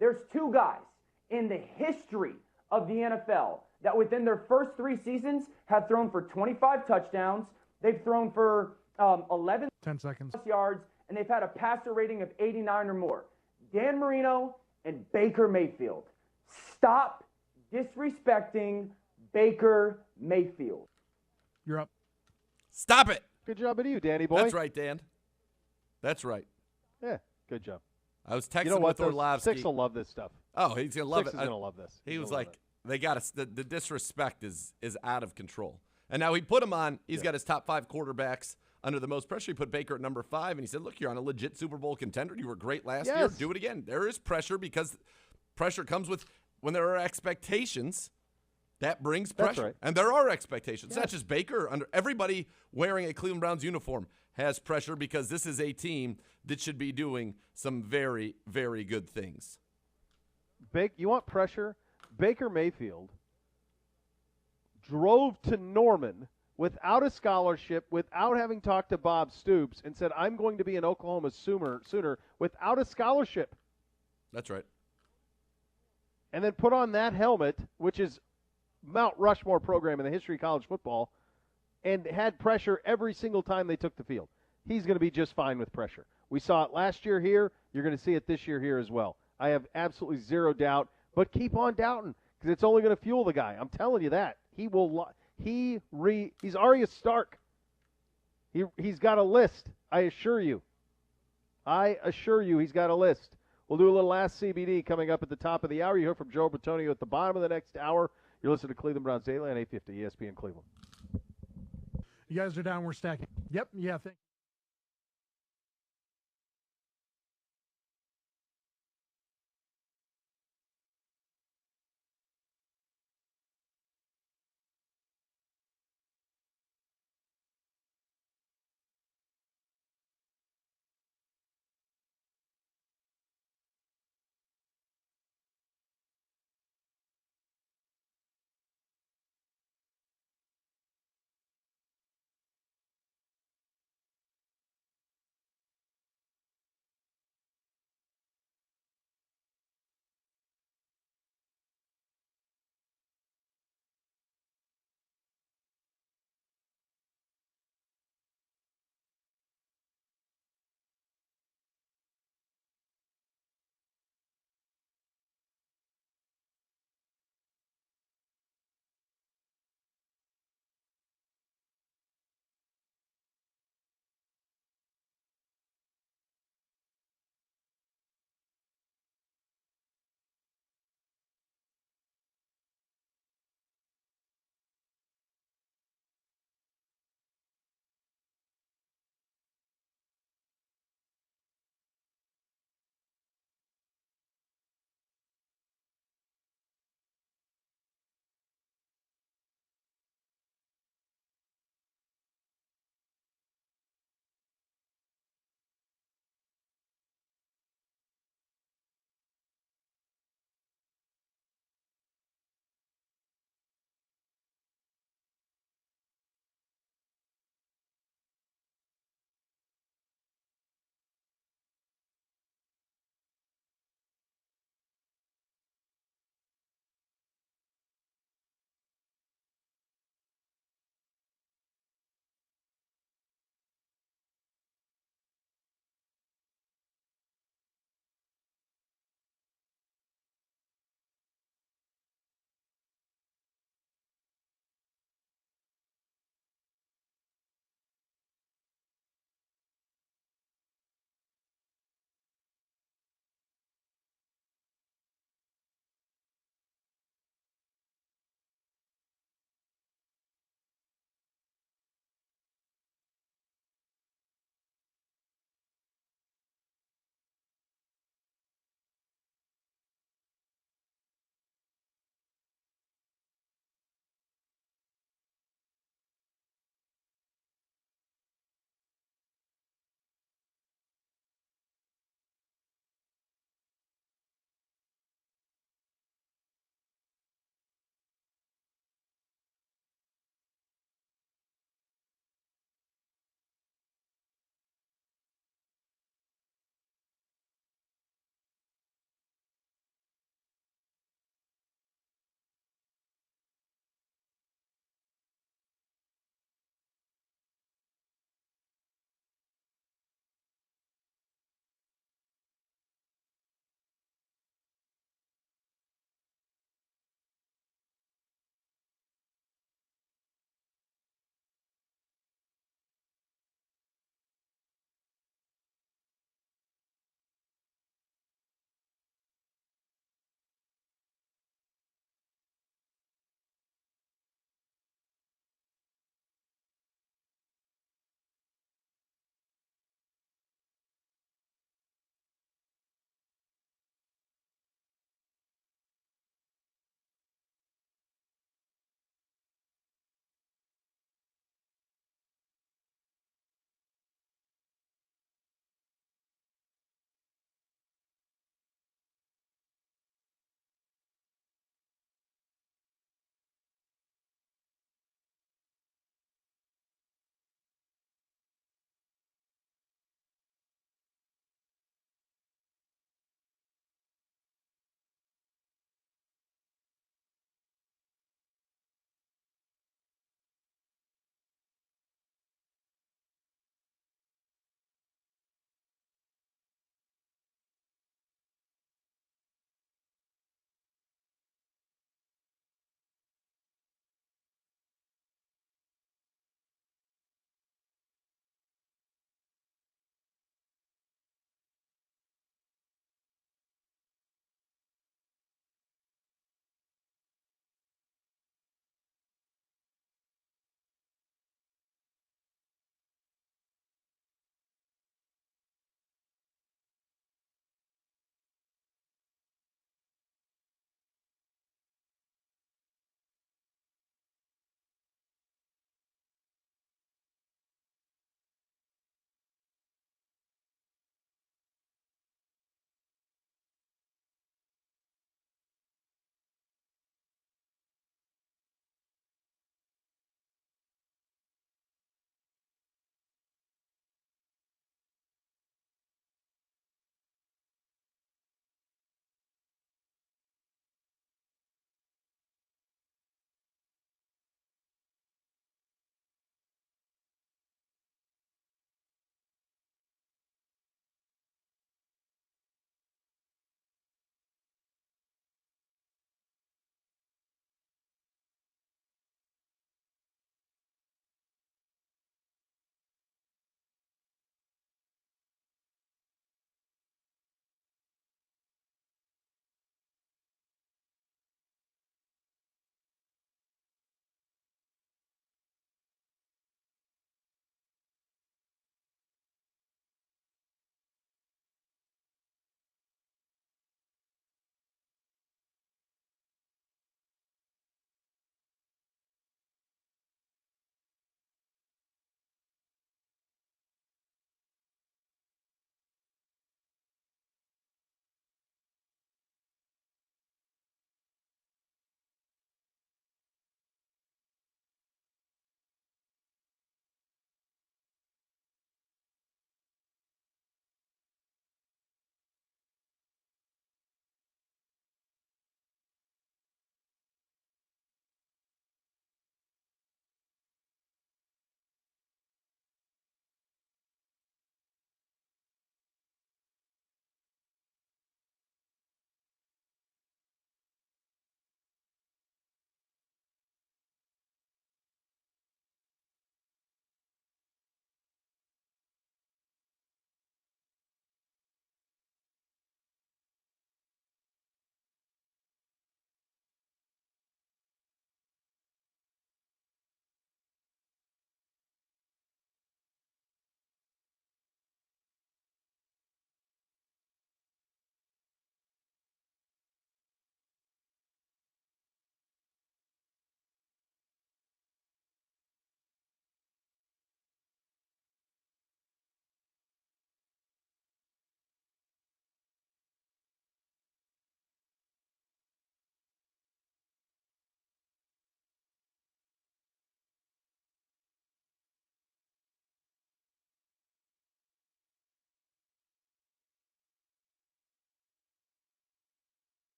There's two guys in the history of the NFL that within their first 3 seasons have thrown for 25 touchdowns. They've thrown for 11 10 seconds. yards, and they've had a passer rating of 89 or more. Dan Marino and Baker Mayfield. Stop disrespecting Baker Mayfield. You're up. Stop it. Good job at you, Danny boy. That's right, Dan. That's right. Yeah, good job. I was texting You know what? with Orlovsky. Six will love this stuff. Oh, he's going to love Six it. is going to love this. He He's was gonna love like, they got us. The disrespect is out of control. And now he put him on. He's got his top 5 quarterbacks under the most pressure. He put Baker at number 5, and he said, look, you're on a legit Super Bowl contender. You were great last year. Do it again. There is pressure because pressure comes with when there are expectations. That brings pressure. That's right. And there are expectations. It's not just Baker. Everybody wearing a Cleveland Browns uniform has pressure because this is a team that should be doing some very, very good things. You want pressure? Baker Mayfield drove to Norman without a scholarship, without having talked to Bob Stoops, and said, I'm going to be an Oklahoma Sooner without a scholarship. That's right. And then put on that helmet, which is Mount Rushmore program in the history of college football, and had pressure every single time they took the field. He's going to be just fine with pressure. We saw it last year here. You're going to see it this year here as well. I have absolutely zero doubt, but keep on doubting because it's only going to fuel the guy. I'm telling you that. He's Arya Stark. He's got a list, I assure you. He's got a list. We'll do a little Last CBD coming up at the top of the hour. You hear from Joe Bitonio at the bottom of the next hour. You're listening to Cleveland Browns Daily on 850 ESPN Cleveland. You guys are down. We're stacking. Yep. Yeah. Thank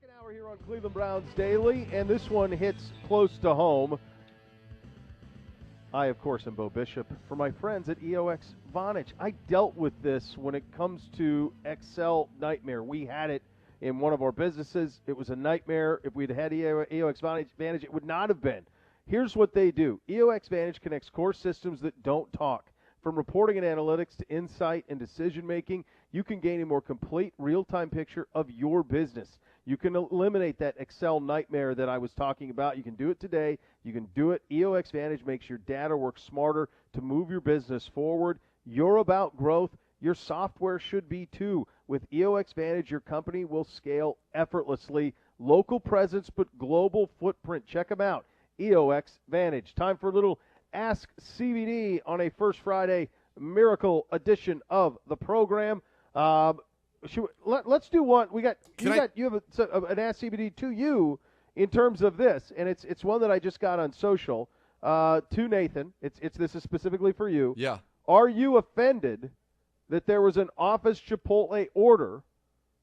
Second hour here on Cleveland Browns Daily, and this one hits close to home. I, of course, am Beau Bishop. For my friends at EOX Vonage, I dealt with this when it comes to Excel nightmare. We had it in one of our businesses. It was a nightmare. If we'd had EOX Vantage, it would not have been. Here's what they do. EOX Vantage connects core systems that don't talk. From reporting and analytics to insight and decision-making, you can gain a more complete real-time picture of your business. You can eliminate that Excel nightmare that I was talking about. You can do it today. You can do it. EOX Vantage makes your data work smarter to move your business forward. You're about growth. Your software should be too. With EOX Vantage, your company will scale effortlessly. Local presence, but global footprint. Check them out. EOX Vantage. Time for a little Ask CBD on a First Friday miracle edition of the program. Let's do one. You have an Ask CBD to you in terms of this, and it's one that I just got on social to Nathan. This is specifically for you. Yeah. Are you offended that there was an office Chipotle order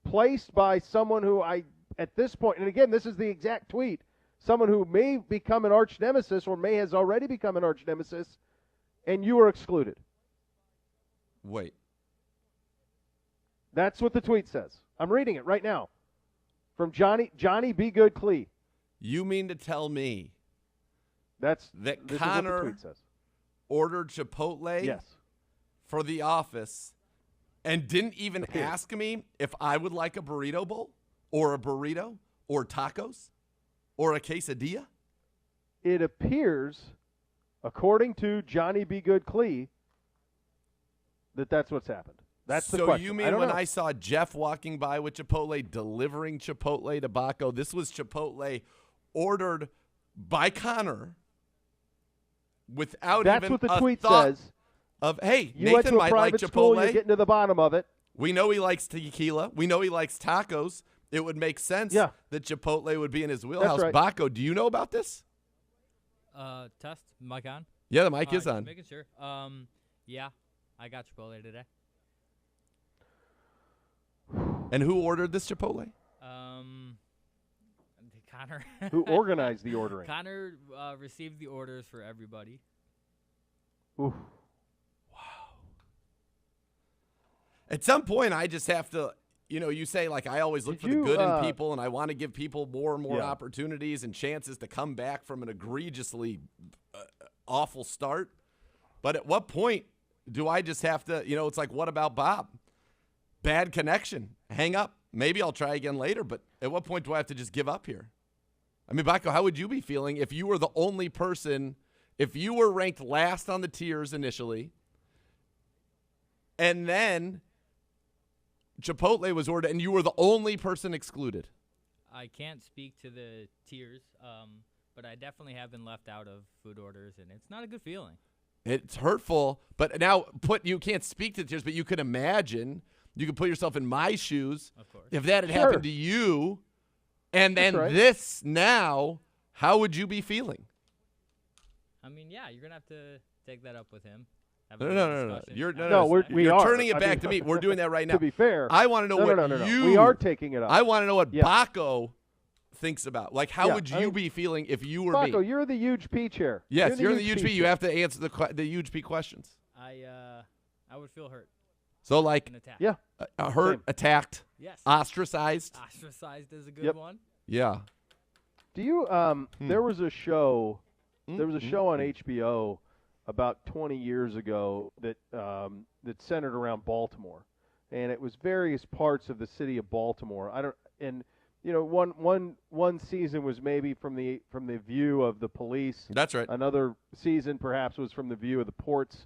placed by someone who at this point, and again, this is the exact tweet, someone who may become an arch nemesis or may has already become an arch nemesis, and you are excluded? Wait. That's what the tweet says. I'm reading it right now from Johnny Be Good Clee. You mean to tell me that Connor is what the tweet says. Ordered Chipotle Yes. for the office and didn't even ask me if I would like a burrito bowl or a burrito or tacos or a quesadilla? It appears, according to Johnny Be Good Clee, that's what's happened. That's the question. So you mean when I saw Jeff walking by with Chipotle, delivering Chipotle to Baco, this was Chipotle ordered by Connor without That's even what the a tweet thought says. Of, hey, You went Nathan to a might like private school, Chipotle. you're getting to the bottom of it. We know he likes tequila. We know he likes tacos. It would make sense that Chipotle would be in his wheelhouse. That's right. Baco, do you know about this? Test. Mic on? Yeah, the mic is on. Making sure. Yeah, I got Chipotle today. And who ordered this Chipotle? Connor. Who organized the ordering? Connor received the orders for everybody. Oof. At some point, I just have to, you say, like, I always look for the good in people, and I want to give people more and more opportunities and chances to come back from an egregiously awful start. But at what point do I just have to, it's like, what about Bob? Bad connection. Hang up. Maybe I'll try again later, but at what point do I have to just give up here? I mean, Baco, how would you be feeling if you were the only person, if you were ranked last on the tiers initially, and then Chipotle was ordered, and you were the only person excluded? I can't speak to the tiers, but I definitely have been left out of food orders, and it's not a good feeling. It's hurtful, but now you can't speak to the tiers, but you can imagine, you can put yourself in my shoes. Of course. If that had happened to you, and then this now, how would you be feeling? I mean, yeah, you're going to have to take that up with him. No. You're turning it back to me. We're doing that right now. To be fair, I want to know what you. We are taking it up. I want to know what Baco thinks about. Like, how would you be feeling if you were Baco, me? you're the huge P chair. Yes, you're in the huge P. You have to answer the huge P questions. I would feel hurt. So, like, hurt, attacked, yes, ostracized. Ostracized is a good one. Yeah. Do you? There was a show. There was a show on HBO about 20 years ago that centered around Baltimore, and it was various parts of the city of Baltimore. One season was maybe from the view of the police. That's right. Another season perhaps was from the view of the ports.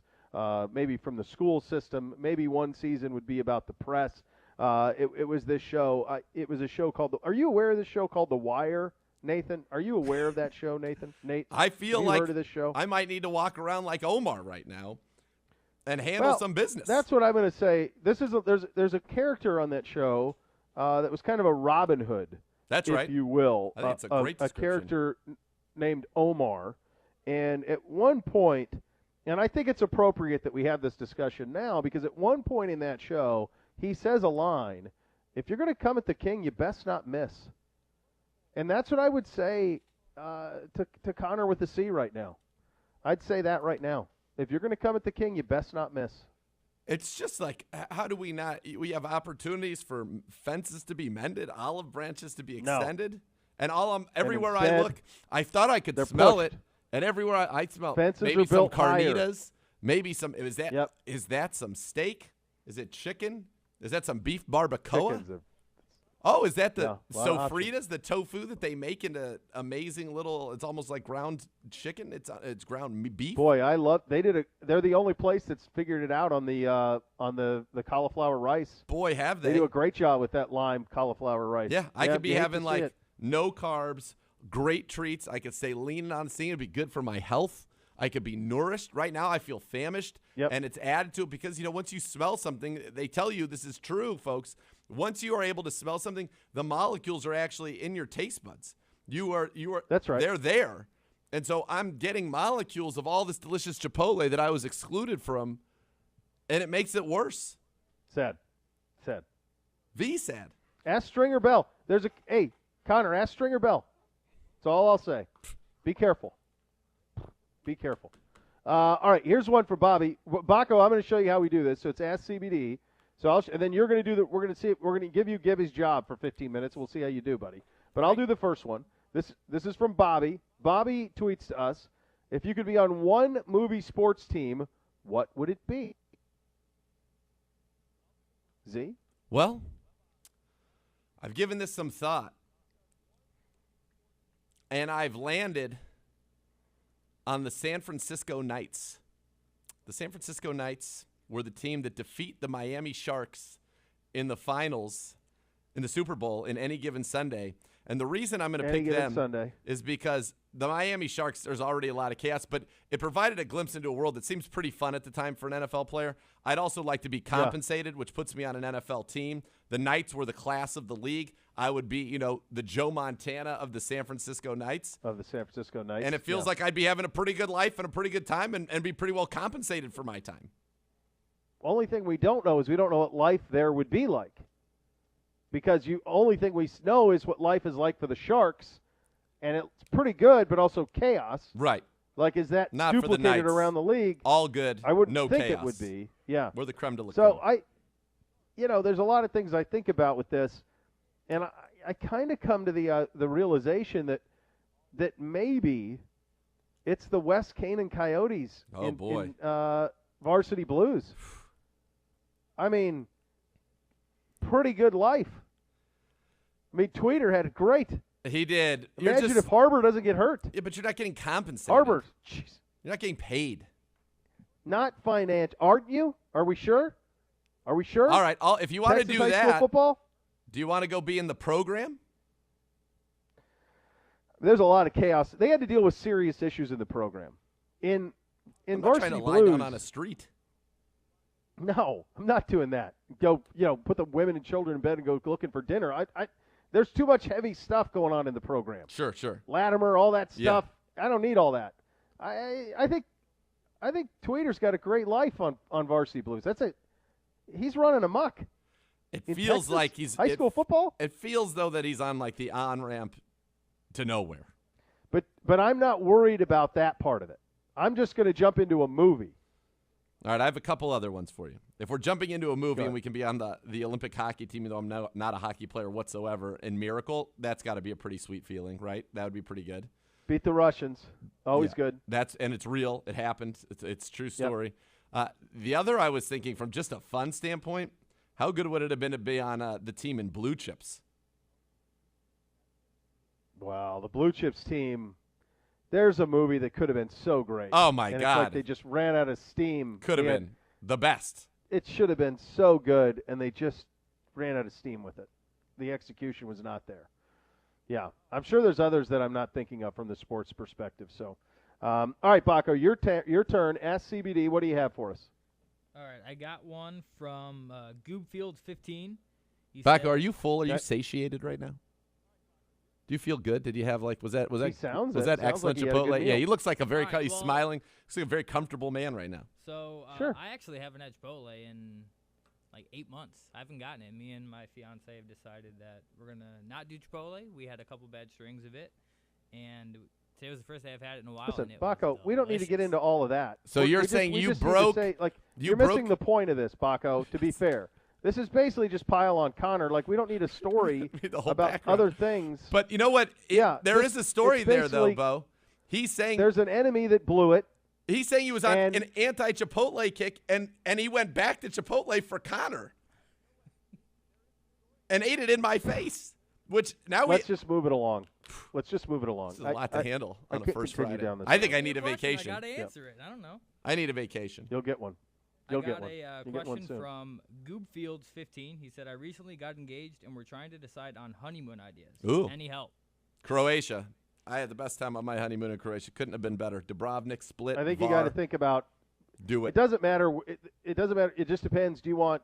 Maybe from the school system. Maybe one season would be about the press. It was this show. It was a show called. Are you aware of this show called The Wire? Nathan, are you aware of that show, Nathan? Nate, I feel have you like heard of this show? I might need to walk around like Omar right now and handle some business. That's what I'm going to say. This is there's a character on that show that was kind of a Robin Hood. That's if you will. I think it's a great description. A character named Omar, and at one point, and I think it's appropriate that we have this discussion now because at one point in that show, he says a line: "If you're going to come at the king, you best not miss." And that's what I would say to Connor with the C right now. I'd say that right now. If you're going to come at the King, you best not miss. It's just like, how do we not? We have opportunities for fences to be mended, olive branches to be extended, and everywhere I look, I thought I could smell it, and everywhere I smell fences maybe are some built carnitas, higher. maybe some. Is that some steak? Is it chicken? Is that some beef barbacoa? Oh, is that the sofritas, the tofu that they make into amazing little? It's almost like ground chicken. It's ground beef. Boy, they're the only place that's figured it out on the cauliflower rice. Boy, have they? They do a great job with that lime cauliflower rice. Yeah, I could be having like no carbs, great treats. I could stay leaning on seeing it'd be good for my health. I could be nourished. Right now, I feel famished, and it's added to it because once you smell something, they tell you this is true, folks. Once you are able to smell something, the molecules are actually in your taste buds. You are. That's right. They're there, and so I'm getting molecules of all this delicious Chipotle that I was excluded from, and it makes it worse. Sad. Sad. Ask Stringer Bell. Hey, Connor, ask Stringer Bell. That's all I'll say. Be careful. Be careful. All right, here's one for Bobby. Baco, I'm going to show you how we do this. So it's Ask CBD. So and then you're going to do we're going to see. We're going to give you Gibby's job for 15 minutes. We'll see how you do, buddy. But I'll do the first one. This is from Bobby. Bobby tweets to us, if you could be on one movie sports team, what would it be? Z? Well, I've given this some thought, and I've landed on the San Francisco Knights. The San Francisco Knights were the team that defeat the Miami Sharks in the finals in the Super Bowl in any given Sunday. And the reason I'm going to pick them is because the Miami Sharks, there's already a lot of chaos, but it provided a glimpse into a world that seems pretty fun at the time for an NFL player. I'd also like to be compensated, which puts me on an NFL team. The Knights were the class of the league. I would be, the Joe Montana of the San Francisco Knights. And it feels like I'd be having a pretty good life and a pretty good time and be pretty well compensated for my time. Only thing we don't know is we don't know what life there would be like. Because only thing we know is what life is like for the Sharks, and it's pretty good, but also chaos. Right. Like, is that not duplicated for the Knights. Around the league? All good. I wouldn't no think chaos. It would be. Yeah. We're the creme de la creme. So there's a lot of things I think about with this, and I kind of come to the realization that maybe it's the West Canaan Coyotes in Varsity Blues. I mean, pretty good life. I mean, Tweeter had it great. He did. Imagine if Harbor doesn't get hurt. Yeah, but you're not getting compensated. Harbor, jeez. You're not getting paid. Not financial. Aren't you? Are we sure? All right. If you want to do that, football? Do you want to go be in the program? There's a lot of chaos. They had to deal with serious issues in the program. In I'm not Varsity trying to Blues, lie down on a street. No, I'm not doing that. Go, put the women and children in bed and go looking for dinner. There's too much heavy stuff going on in the program. Sure. Latimer, all that stuff. Yeah. I don't need all that. I think Tweeter's got a great life on Varsity Blues. He's running amok. It feels Texas, like he's high school football. It feels though that he's on like the on-ramp to nowhere. But I'm not worried about that part of it. I'm just going to jump into a movie. All right, I have a couple other ones for you. If we're jumping into a movie and we can be on the Olympic hockey team, even though I'm not a hockey player whatsoever, in Miracle, that's got to be a pretty sweet feeling, right? That would be pretty good. Beat the Russians. Always good. And it's real. It happened. It's a true story. Yep. The other I was thinking from just a fun standpoint, how good would it have been to be on the team in Blue Chips? Wow, the Blue Chips team. There's a movie that could have been so great. Oh, my God. It's like they just ran out of steam. Could have been the best. It should have been so good, and they just ran out of steam with it. The execution was not there. Yeah, I'm sure there's others that I'm not thinking of from the sports perspective. So, all right, Baco, your turn. Ask CBD. What do you have for us? All right, I got one from Goobfield15. Baco, are you full? Are you satiated right now? Do you feel good? Did you have was that excellent like Chipotle? Yeah, he looks like he's well, smiling. Looks like a very comfortable man right now. So sure. I actually haven't had Chipotle in like 8 months. I haven't gotten it. Me and my fiance have decided that we're gonna not do Chipotle. We had a couple bad strings of it, and today was the first day I've had it in a while. Listen, and it Baco, was we don't need to get delicious. into all of that. So you're saying we you just need to broke- say, like, you you're broke- missing the point of this, Baco, to be fair. This is basically just pile on Connor. Like, we don't need a story The whole about background. other things. But you know what? There is a story it's there, though, basically- Bo. He's saying There's an enemy that blew it. he's saying he was on and- an anti-Chipotle kick, and he went back to Chipotle for Connor and ate it in my face. Which now Let's just move it along. Let's just move it along. It's a lot to handle on a couldn't first continue Friday. down this I think road. I need a Question, vacation. I gotta answer it. I don't know. I need a vacation. You'll get one. You'll I get got one. a You'll get one question soon. from Goobfields15. He said, I recently got engaged and we're trying to decide on honeymoon ideas. Ooh. Any help? Croatia. I had the best time on my honeymoon in Croatia. Couldn't have been better. Dubrovnik split. I think you VAR. got to think about. Do it. It doesn't matter. It doesn't matter. It just depends. Do you want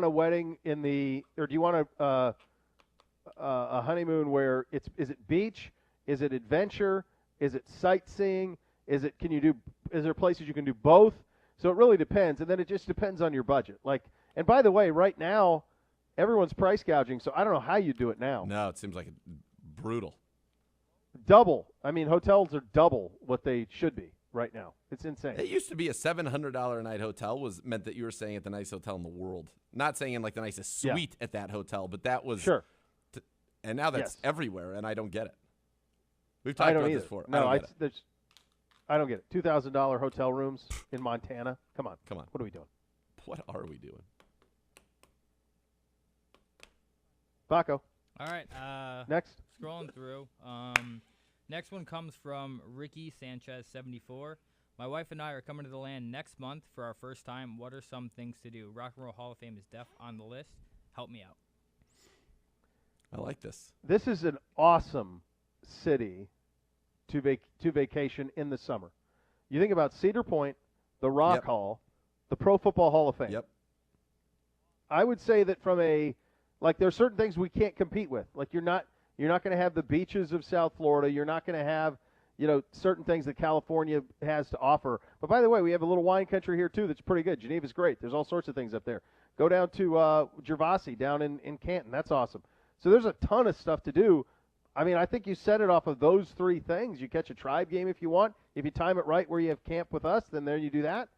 a wedding or do you want a honeymoon where is it beach? Is it adventure? Is it sightseeing? Is there places you can do both? So it really depends, and then it just depends on your budget. Like, and by the way, right now, everyone's price gouging, so I don't know how you do it now. No, it seems like brutal. Double. I mean, hotels are double what they should be right now. It's insane. It used to be a $700 a night hotel meant that you were staying at the nicest hotel in the world. Not saying in like the nicest suite at that hotel, but that was Sure. And now that's Yes. everywhere, and I don't get it. We've I talked don't about either. this before. No, I don't get it. I don't get it. $2,000 hotel rooms in Montana. Come on. Come on. What are we doing? What are we doing? Baco. All right. Next. Scrolling through. Next one comes from Ricky Sanchez 74. My wife and I are coming to the land next month for our first time. What are some things to do? Rock and Roll Hall of Fame is def on the list. Help me out. I like this. This is an awesome city to vacation in the summer. You think about Cedar Point, the Rock Yep. Hall, the Pro Football Hall of Fame. Yep. I would say that there are certain things we can't compete with. Like you're not going to have the beaches of South Florida. You're not going to have, certain things that California has to offer. But by the way, we have a little wine country here too that's pretty good. Geneva's great. There's all sorts of things up there. Go down to Gervasi down in Canton. That's awesome. So there's a ton of stuff to do. I mean, I think you set it off of those three things. You catch a tribe game if you want. If you time it right where you have camp with us, then there you do that.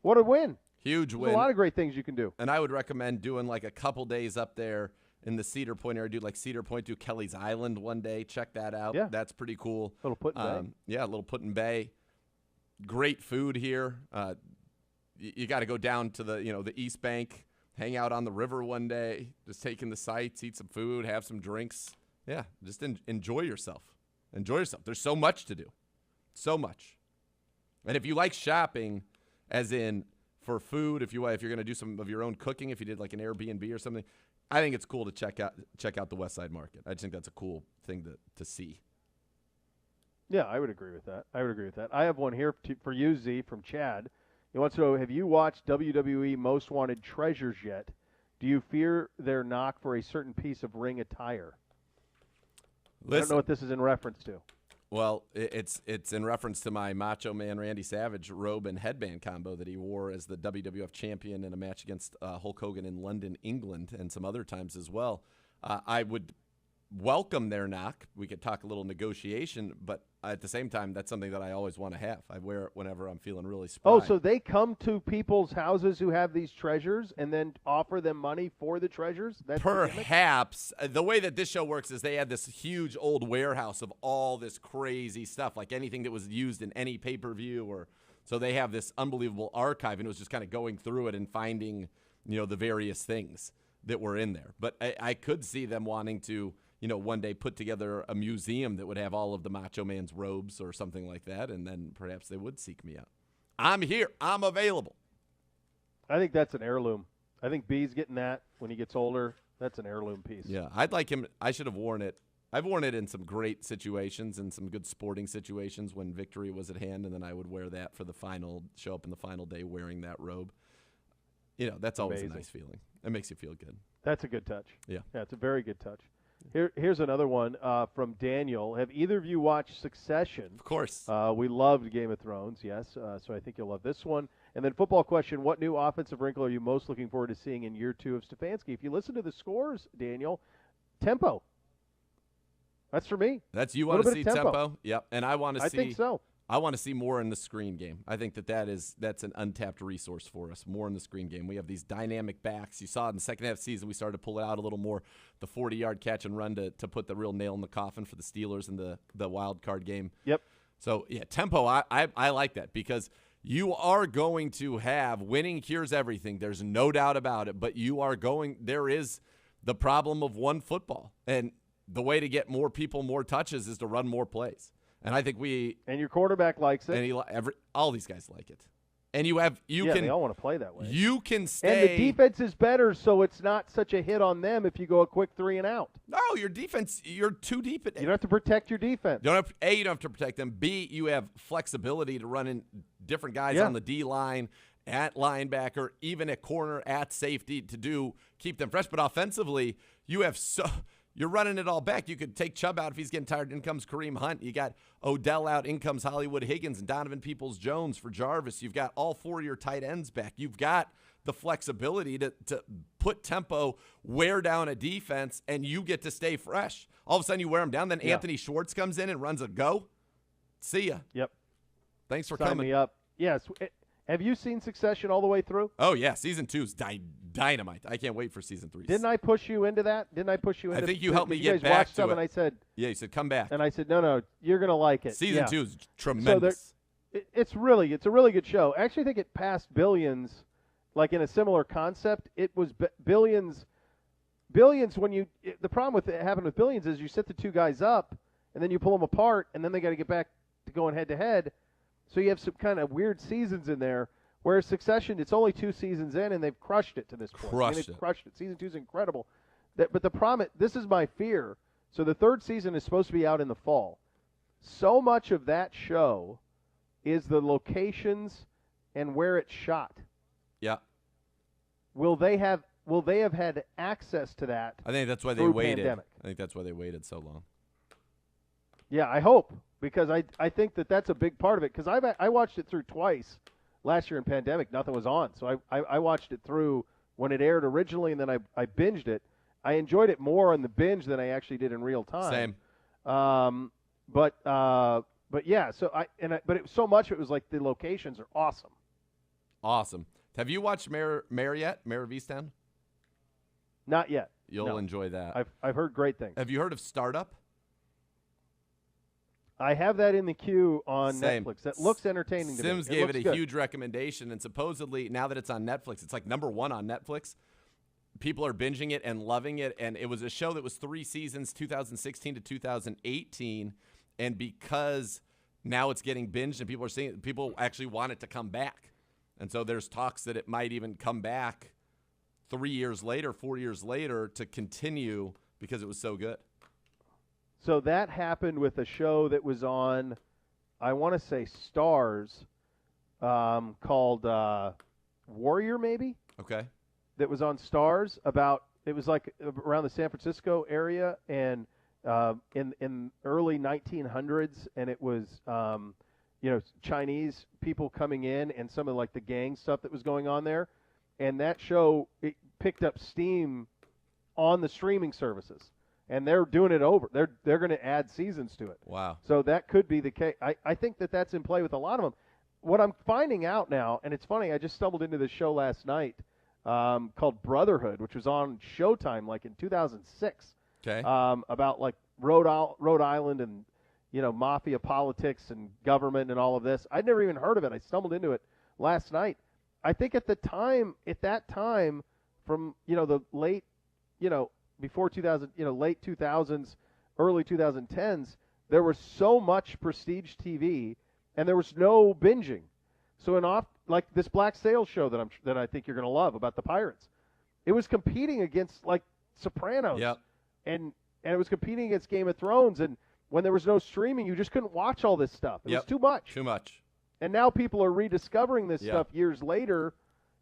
What a win. Huge There's win. a lot of great things you can do. And I would recommend doing like a couple days up there in the Cedar Point area. Do like Cedar Point, do Kelly's Island one day. Check that out. Yeah. That's pretty cool. Little Put-in-Bay. Yeah, Little Put-in-Bay. Great food here. You got to go down to the East Bank, hang out on the river one day, just take in the sights, eat some food, have some drinks. Yeah, just enjoy yourself. Enjoy yourself. There's so much to do. So much. And if you like shopping, as in for food, if you're going to do some of your own cooking, if you did like an Airbnb or something, I think it's cool to check out the West Side Market. I just think that's a cool thing to see. Yeah, I would agree with that. I have one here for you, Z, from Chad. He wants to know, have you watched WWE Most Wanted Treasures yet? Do you fear their knock for a certain piece of ring attire? I don't know what this is in reference to. Well, it's in reference to my Macho Man Randy Savage robe and headband combo that he wore as the WWF champion in a match against Hulk Hogan in London, England, and some other times as well. I would welcome their knock. We could talk a little negotiation, but at the same time, that's something that I always want to have. I wear it whenever I'm feeling really spry. Oh, so they come to people's houses who have these treasures and then offer them money for the treasures? That's the gimmick? Perhaps. The way that this show works is they had this huge old warehouse of all this crazy stuff, like anything that was used in any pay-per-view. So they have this unbelievable archive, and it was just kind of going through it and finding, the various things that were in there. But I could see them wanting to, one day put together a museum that would have all of the Macho Man's robes or something like that, and then perhaps they would seek me out. I'm here. I'm available. I think that's an heirloom. I think B's getting that when he gets older. That's an heirloom piece. Yeah, I'd like him. I should have worn it. I've worn it in some great situations and some good sporting situations when victory was at hand, and then I would wear that for the final, show up in the final day wearing that robe. That's always Amazing. a nice feeling. It makes you feel good. That's a good touch. Yeah. Yeah, it's a very good touch. Here's another one from Daniel. Have either of you watched Succession? Of course. We loved Game of Thrones, yes. So I think you'll love this one. And then football question, what new offensive wrinkle are you most looking forward to seeing in year 2 of Stefanski? If you listen to the scores, Daniel, tempo. That's for me. That's you want to see tempo? Yep. And I want to see. I think so. I want to see more in the screen game. I think that's an untapped resource for us, more in the screen game. We have these dynamic backs. You saw it in the second half of the season, we started to pull it out a little more, the 40-yard catch and run to put the real nail in the coffin for the Steelers in the wild card game. Yep. So, yeah, tempo, I like that because you are going to have winning cures everything. There's no doubt about it, but there is the problem of one football. And the way to get more people, more touches is to run more plays. And I think and your quarterback likes it. And all these guys like it. And they all want to play that way. You can stay. And the defense is better, so it's not such a hit on them if you go a quick 3 and out. No, your defense, you're too deep. You don't have to protect your defense. You don't have to protect them. B, you have flexibility to run in different guys on the D line, at linebacker, even at corner, at safety to keep them fresh. But offensively, you're running it all back. You could take Chubb out if he's getting tired. In comes Kareem Hunt. You got Odell out. In comes Hollywood Higgins and Donovan Peoples-Jones for Jarvis. You've got all 4 of your tight ends back. You've got the flexibility to put tempo, wear down a defense, and you get to stay fresh. All of a sudden you wear them down. Then Anthony Schwartz comes in and runs a go. See ya. Yep. Thanks for Sign coming. me up. Yes. Have you seen Succession all the way through? Oh, yeah. Season 2 is dynamite. I can't wait for Season 3. Didn't I push you into that? I think you helped me get back back to it. And I said, yeah, you said, come back. And I said, no, you're going to like it. Season 2 is tremendous. So it's a really good show. I actually think it passed Billions, like in a similar concept. It was Billions the problem with it happened with Billions is you set the 2 guys up, and then you pull them apart, and then they got to get back to going head-to-head. So you have some kind of weird seasons in there. Whereas Succession, it's only 2 seasons in, and they've crushed it to this point. They've crushed it. Season 2 is incredible. But the problem, this is my fear. So the 3rd season is supposed to be out in the fall. So much of that show is the locations and where it's shot. Yeah. Will they have had access to that? I think that's why they waited. Pandemic? I think that's why they waited so long. Yeah, I hope, because I think that's a big part of it. Because I watched it through twice. Last year in pandemic, nothing was on, so I watched it through when it aired originally, and then I binged it. I enjoyed it more on the binge than I actually did in real time. Same. But yeah. But so much of it was like the locations are awesome. Awesome. Have you watched Mayor yet? Mayor of Easttown? Not yet. You'll enjoy that. I've heard great things. Have you heard of Startup? I have that in the queue on Same. Netflix. That looks entertaining to me. Sims gave it a huge recommendation, and supposedly now that it's on Netflix, it's like #1 on Netflix. People are binging it and loving it, and it was a show that was 3 seasons, 2016 to 2018, and because now it's getting binged and people are seeing it, people actually want it to come back. And so there's talks that it might even come back 3 years later, 4 years later to continue because it was so good. So that happened with a show that was on, I want to say Stars, called Warrior, maybe? Okay. That was on Stars it was like around the San Francisco area and in early 1900s, and it was, Chinese people coming in and some of like the gang stuff that was going on there. And that show, it picked up steam on the streaming services. And they're doing it over. They're going to add seasons to it. Wow. So that could be the case. I think that's in play with a lot of them. What I'm finding out now, and it's funny, I just stumbled into this show last night called Brotherhood, which was on Showtime like in 2006. Okay. About like Rhode Island and mafia politics and government and all of this. I'd never even heard of it. I stumbled into it last night. I think at that time, from the late before 2000, late 2000s, early 2010s, there was so much prestige TV, and there was no binging. So like this Black Sails show that I think you're going to love about the pirates, it was competing against like Sopranos, yep. and it was competing against Game of Thrones. And when there was no streaming, you just couldn't watch all this stuff. It was too much. Too much. And now people are rediscovering this stuff years later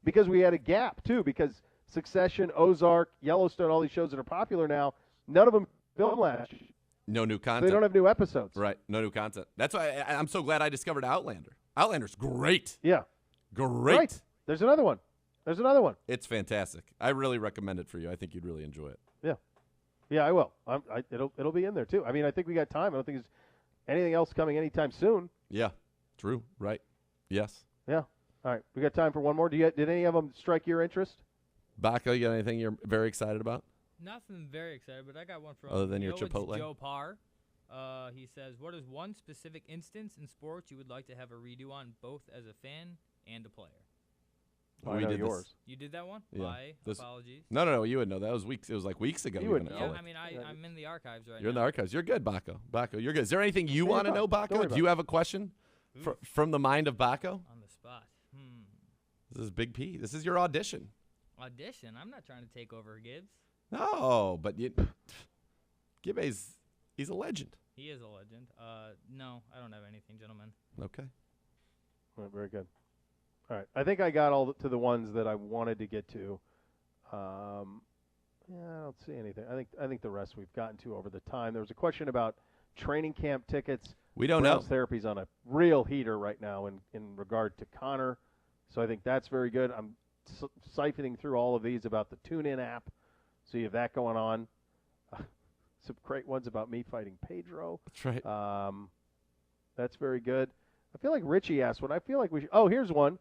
because we had a gap too, because Succession, Ozark, Yellowstone, all these shows that are popular now, none of them Film last. No new So content. they don't have new episodes. Right. No new content. That's why I'm so glad I discovered Outlander. Outlander's great. Yeah. Great. Right. There's another one. It's fantastic. I really recommend it for you. I think you'd really enjoy it. Yeah. Yeah, I will. It'll be in there too. I mean, I think we got time. I don't think there's anything else coming anytime soon. Yeah. True. Right. Yes. Yeah. All right. We got time for one more. Did any of them strike your interest? Baco, you got anything you're very excited about? Nothing very excited, but I got one from Other than your Joe. It's Chipotle? Joe Parr. He says, what is one specific instance in sports you would like to have a redo on, both as a fan and a player? I know yours. This. You did that one? Yeah. My apologies. No. You would know. That was weeks. It was like weeks ago. You would even, know. Yeah, Philly. I mean, I'm in the archives right You're in now. the archives. You're good, Baco. Baco, you're good. Is there anything you Yeah, want to you're know, fine. Don't worry Baco? Do you have a question from the mind of Baco? On the spot. This is Big P. This is your audition. Audition? I'm not trying to take over Gibbs. No, but Gibbe's he's a legend. He is a legend. No, I don't have anything, gentlemen. Okay. All right, very good. All right. I think I got all to the ones that I wanted to get to. I don't see anything. I think the rest we've gotten to over the time. There was a question about training camp tickets. We don't know. Browns Therapy's on a real heater right now in regard to Connor. So I think that's very good. I'm siphoning through all of these about the TuneIn app. So you have that going on. Some great ones about me fighting Pedro. That's right. That's very good. I feel like Richie asked one. I feel like we should. Oh, here's one.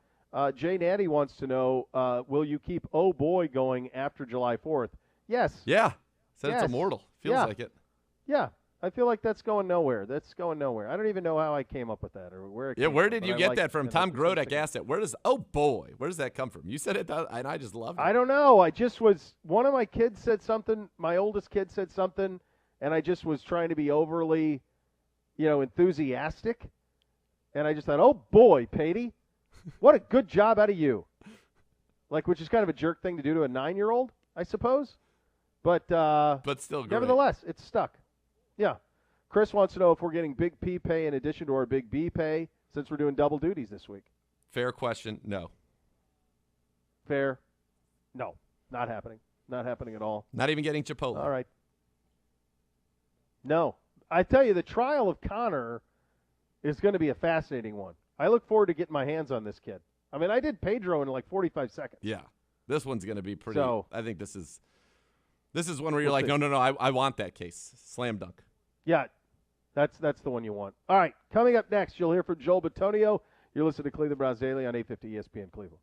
Jay Natty wants to know, will you keep Oh Boy going after July 4th? Yes. Yeah. Said Yes. it's immortal. Feels Yeah. like it. Yeah. I feel like that's going nowhere. I don't even know how I came up with that or where it Yeah, came where from, did but you I get like that from? it. Tom It's Grodek interesting. asked it. Where does that come from? You said it, and I just loved it. I don't know. I just was – one of my kids said something. My oldest kid said something, and I just was trying to be overly, enthusiastic. And I just thought, oh, boy, Patey, what a good job out of you. Which is kind of a jerk thing to do to a 9-year-old, I suppose. But still great. nevertheless, it's stuck. Yeah. Chris wants to know if we're getting Big P pay in addition to our Big B pay since we're doing double duties this week. Fair question. No. Fair? No. Not happening. Not happening at all. Not even getting Chipotle. All right. No. I tell you, the trial of Connor is going to be a fascinating one. I look forward to getting my hands on this kid. I mean, I did Pedro in like 45 seconds. Yeah. This one's going to be pretty. So- I think this is one where you're We'll like, see. no, I want that case. Slam dunk. Yeah, that's the one you want. All right, coming up next, you'll hear from Joel Bitonio. You're listening to Cleveland Browns Daily on 850 ESPN Cleveland.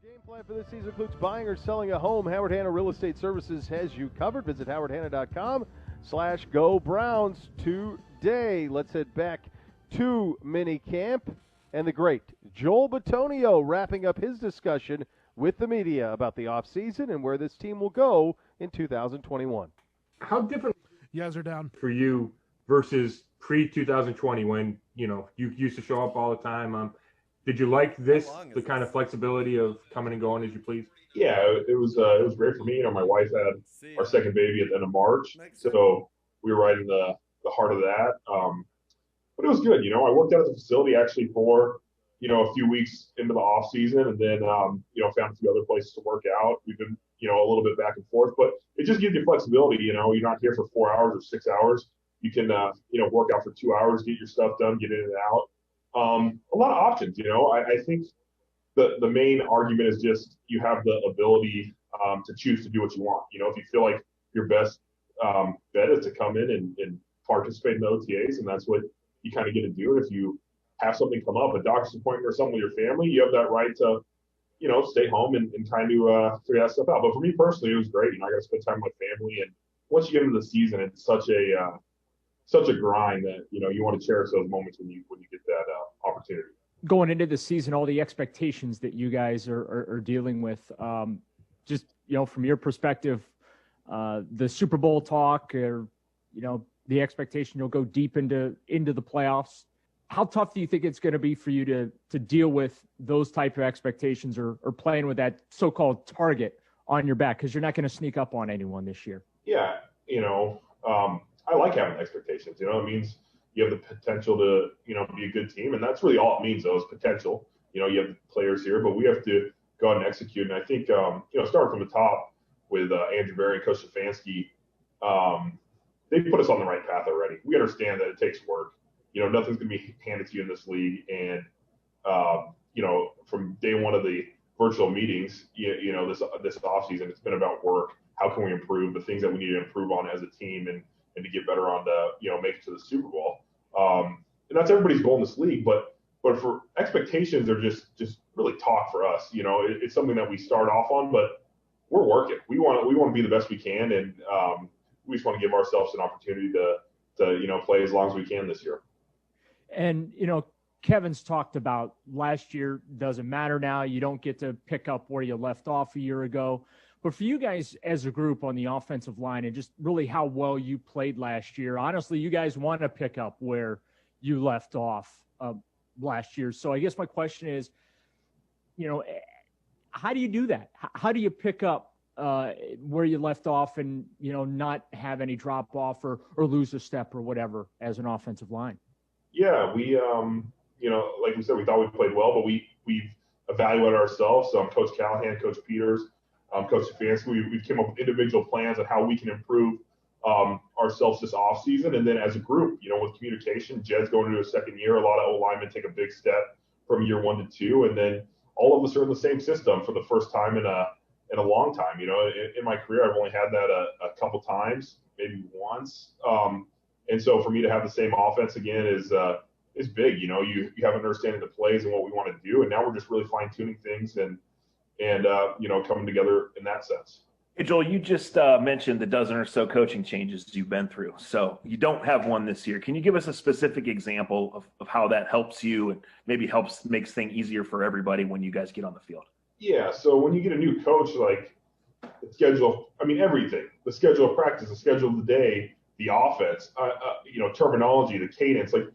Game plan for this season includes buying or selling a home. Howard Hanna Real Estate Services has you covered. Visit howardhanna.com/go Browns today. Let's head back to minicamp and the great Joel Bitonio wrapping up his discussion with the media about the offseason and where this team will go in 2021. How different You guys are down. for you versus pre-2020 when, you used to show up all the time? Did you like this, the kind of flexibility of coming and going as you please? Yeah, it was great for me. My wife had our second baby at the end of March, so we were right in the heart of that. But it was good. I worked out at the facility actually for, a few weeks into the off season, and then, found a few other places to work out. We've been, a little bit back and forth, but it just gives you flexibility. You're not here for 4 hours or 6 hours. You can, work out for 2 hours, get your stuff done, get in and out. A lot of options. I think the main argument is just you have the ability to choose to do what you want. If you feel like your best bet is to come in and participate in the OTAs, and that's what you kind of get to do. And if you have something come up, a doctor's appointment or something with your family, you have that right to, stay home and kind of figure that stuff out. But for me personally, it was great. I got to spend time with my family. And once you get into the season, it's such a grind that, you want to cherish those moments when you get that opportunity. Going into the season, all the expectations that you guys are dealing with, just, from your perspective, the Super Bowl talk or, the expectation you'll go deep into the playoffs. How tough do you think it's going to be for you to deal with those type of expectations or playing with that so-called target on your back? Because you're not going to sneak up on anyone this year. Yeah. I like having expectations. It means you have the potential to, be a good team. And that's really all it means, though, is potential. You have players here, but we have to go out and execute. And I think, starting from the top with Andrew Berry and Coach Stefanski, they put us on the right path already. We understand that it takes work. Nothing's going to be handed to you in this league. And, from day one of the virtual meetings, this offseason, it's been about work. How can we improve the things that we need to improve on as a team and to get better on to, make it to the Super Bowl. And that's everybody's goal in this league. But for expectations are just really talk for us. It's something that we start off on, but we're working. We want to be the best we can. And we just want to give ourselves an opportunity to play as long as we can this year. And, Kevin's talked about last year doesn't matter now. You don't get to pick up where you left off a year ago. But for you guys as a group on the offensive line and just really how well you played last year, honestly, you guys want to pick up where you left off last year. So I guess my question is, how do you do that? How do you pick up where you left off and, not have any drop off or lose a step or whatever as an offensive line? Yeah, we, like we said, we thought we played well, but we've evaluated ourselves. Coach Callahan, Coach Peters, Coach Stefanski, we came up with individual plans on how we can improve ourselves this offseason. And then as a group, with communication, Jed's going into a second year. A lot of O-linemen take a big step from year 1 to 2. And then all of us are in the same system for the first time in a long time. In my career, I've only had that a couple times, maybe once. And so for me to have the same offense again is big. You have an understanding of the plays and what we want to do. And now we're just really fine tuning things and coming together in that sense. Hey, Joel, you just mentioned the dozen or so coaching changes you've been through. So you don't have one this year. Can you give us a specific example of how that helps you and maybe makes things easier for everybody when you guys get on the field? Yeah. So when you get a new coach, like the schedule, everything, the schedule of practice, the schedule of the day, the offense, terminology, the cadence, like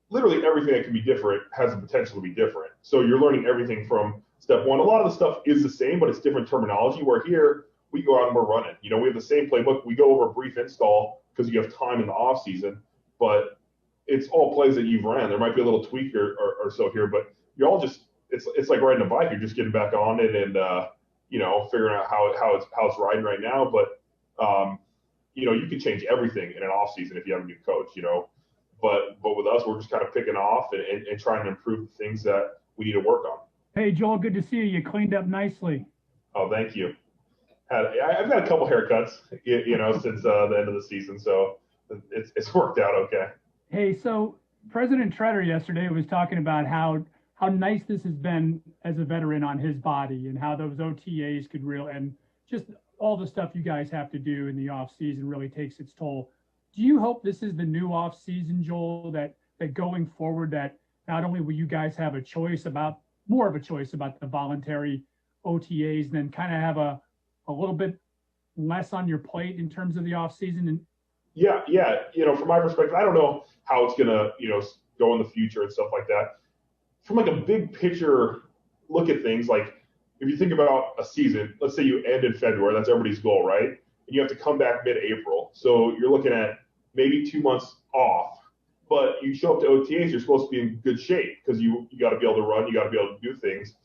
literally everything that can be different has the potential to be different. So you're learning everything from step one. A lot of the stuff is the same, but it's different terminology. Where here we go out and we're running. We have the same playbook. We go over a brief install because you have time in the off season, but it's all plays that you've ran. There might be a little tweak or so here, but you're all just it's like riding a bike. You're just getting back on it and figuring out how it's riding right now. But you can change everything in an off season if you have a new coach. But with us, we're just kind of picking off and trying to improve the things that we need to work on. Hey, Joel, good to see you. You cleaned up nicely. Oh, thank you. I've got a couple haircuts, since the end of the season, so it's worked out okay. Hey, so President Treader yesterday was talking about how how nice this has been as a veteran on his body, and how those OTAs could and just all the stuff you guys have to do in the off season really takes its toll. Do you hope this is the new off season, Joel, that going forward, that not only will you guys have more of a choice about the voluntary OTAs, then kind of have a little bit less on your plate in terms of the off season? And yeah. From my perspective, I don't know how it's gonna, go in the future and stuff like that. From like a big picture look at things, like if you think about a season, let's say you end in February, that's everybody's goal, right? And you have to come back mid-April. So you're looking at maybe 2 months off, but you show up to OTAs, you're supposed to be in good shape because you got to be able to run, you got to be able to do things.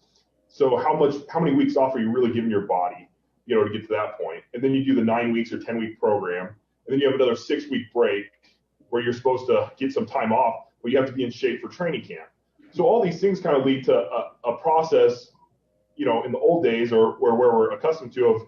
So how many weeks off are you really giving your body, to get to that point? And then you do the 9 weeks or 10-week program, and then you have another 6-week break where you're supposed to get some time off, but you have to be in shape for training camp. So all these things kind of lead to a process, in the old days, or where we're accustomed to, of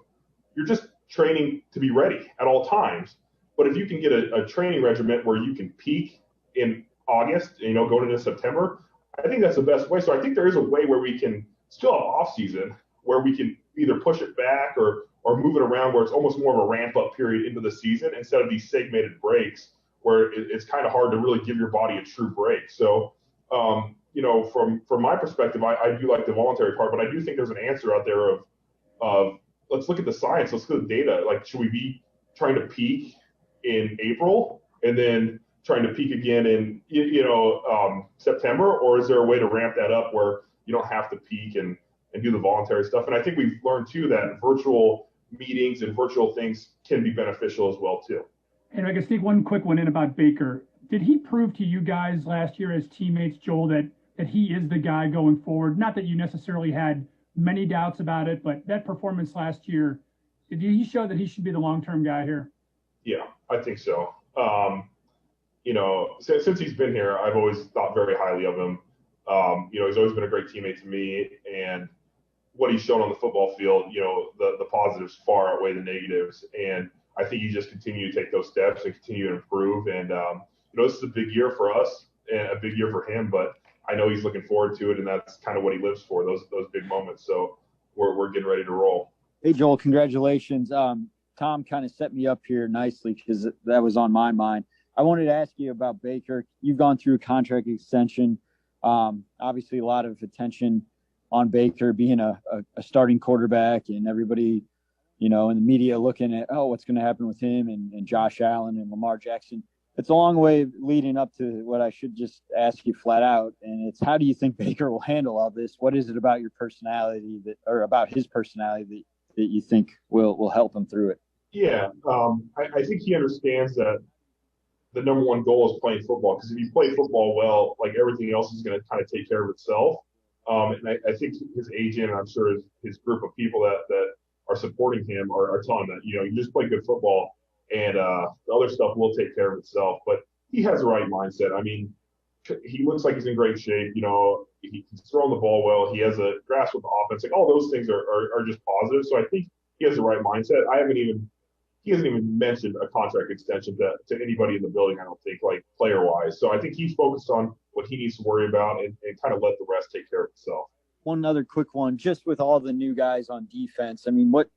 you're just training to be ready at all times. But if you can get a training regimen where you can peak in August, going into September, I think that's the best way. So I think there is a way where we can still have off season, where we can either push it back or move it around, where it's almost more of a ramp up period into the season instead of these segmented breaks where it's kind of hard to really give your body a true break. So, from my perspective, I do like the voluntary part, but I do think there's an answer out there of let's look at the science, let's look at the data. Like, should we be trying to peak in April and then trying to peak again in September, or is there a way to ramp that up where you don't have to peak and do the voluntary stuff? And I think we've learned too that virtual meetings and virtual things can be beneficial as well too. And I can sneak one quick one in about Baker. Did he prove to you guys last year as teammates, Joel, that he is the guy going forward? Not that you necessarily had many doubts about it, but that performance last year, did he show that he should be the long-term guy here? Yeah, I think so. Since he's been here, I've always thought very highly of him. He's always been a great teammate to me, and what he's shown on the football field, the positives far outweigh the negatives. And I think he just continue to take those steps and continue to improve. And, this is a big year for us and a big year for him, but I know he's looking forward to it, and that's kind of what he lives for, those big moments. So we're getting ready to roll. Hey, Joel, congratulations. Tom kind of set me up here nicely because that was on my mind. I wanted to ask you about Baker. You've gone through a contract extension. Obviously, a lot of attention on Baker being a starting quarterback, and everybody, in the media looking at, what's going to happen with him and Josh Allen and Lamar Jackson. It's a long way leading up to what I should just ask you flat out, and it's, how do you think Baker will handle all this? What is it about your personality about his personality that you think will help him through it? Yeah, I think he understands that the number one goal is playing football, because if you play football well, like, everything else is going to kind of take care of itself. And I think his agent, and I'm sure his group of people that are supporting him are telling him that, you just play good football, and the other stuff will take care of itself. But he has the right mindset. I mean, he looks like he's in great shape. He's throwing the ball well. He has a grasp with the offense. Like, all those things are just positive. So I think he has the right mindset. He hasn't even mentioned a contract extension to anybody in the building, I don't think, like, player-wise. So I think he's focused on what he needs to worry about and kind of let the rest take care of itself. One other quick one, just with all the new guys on defense, I mean, what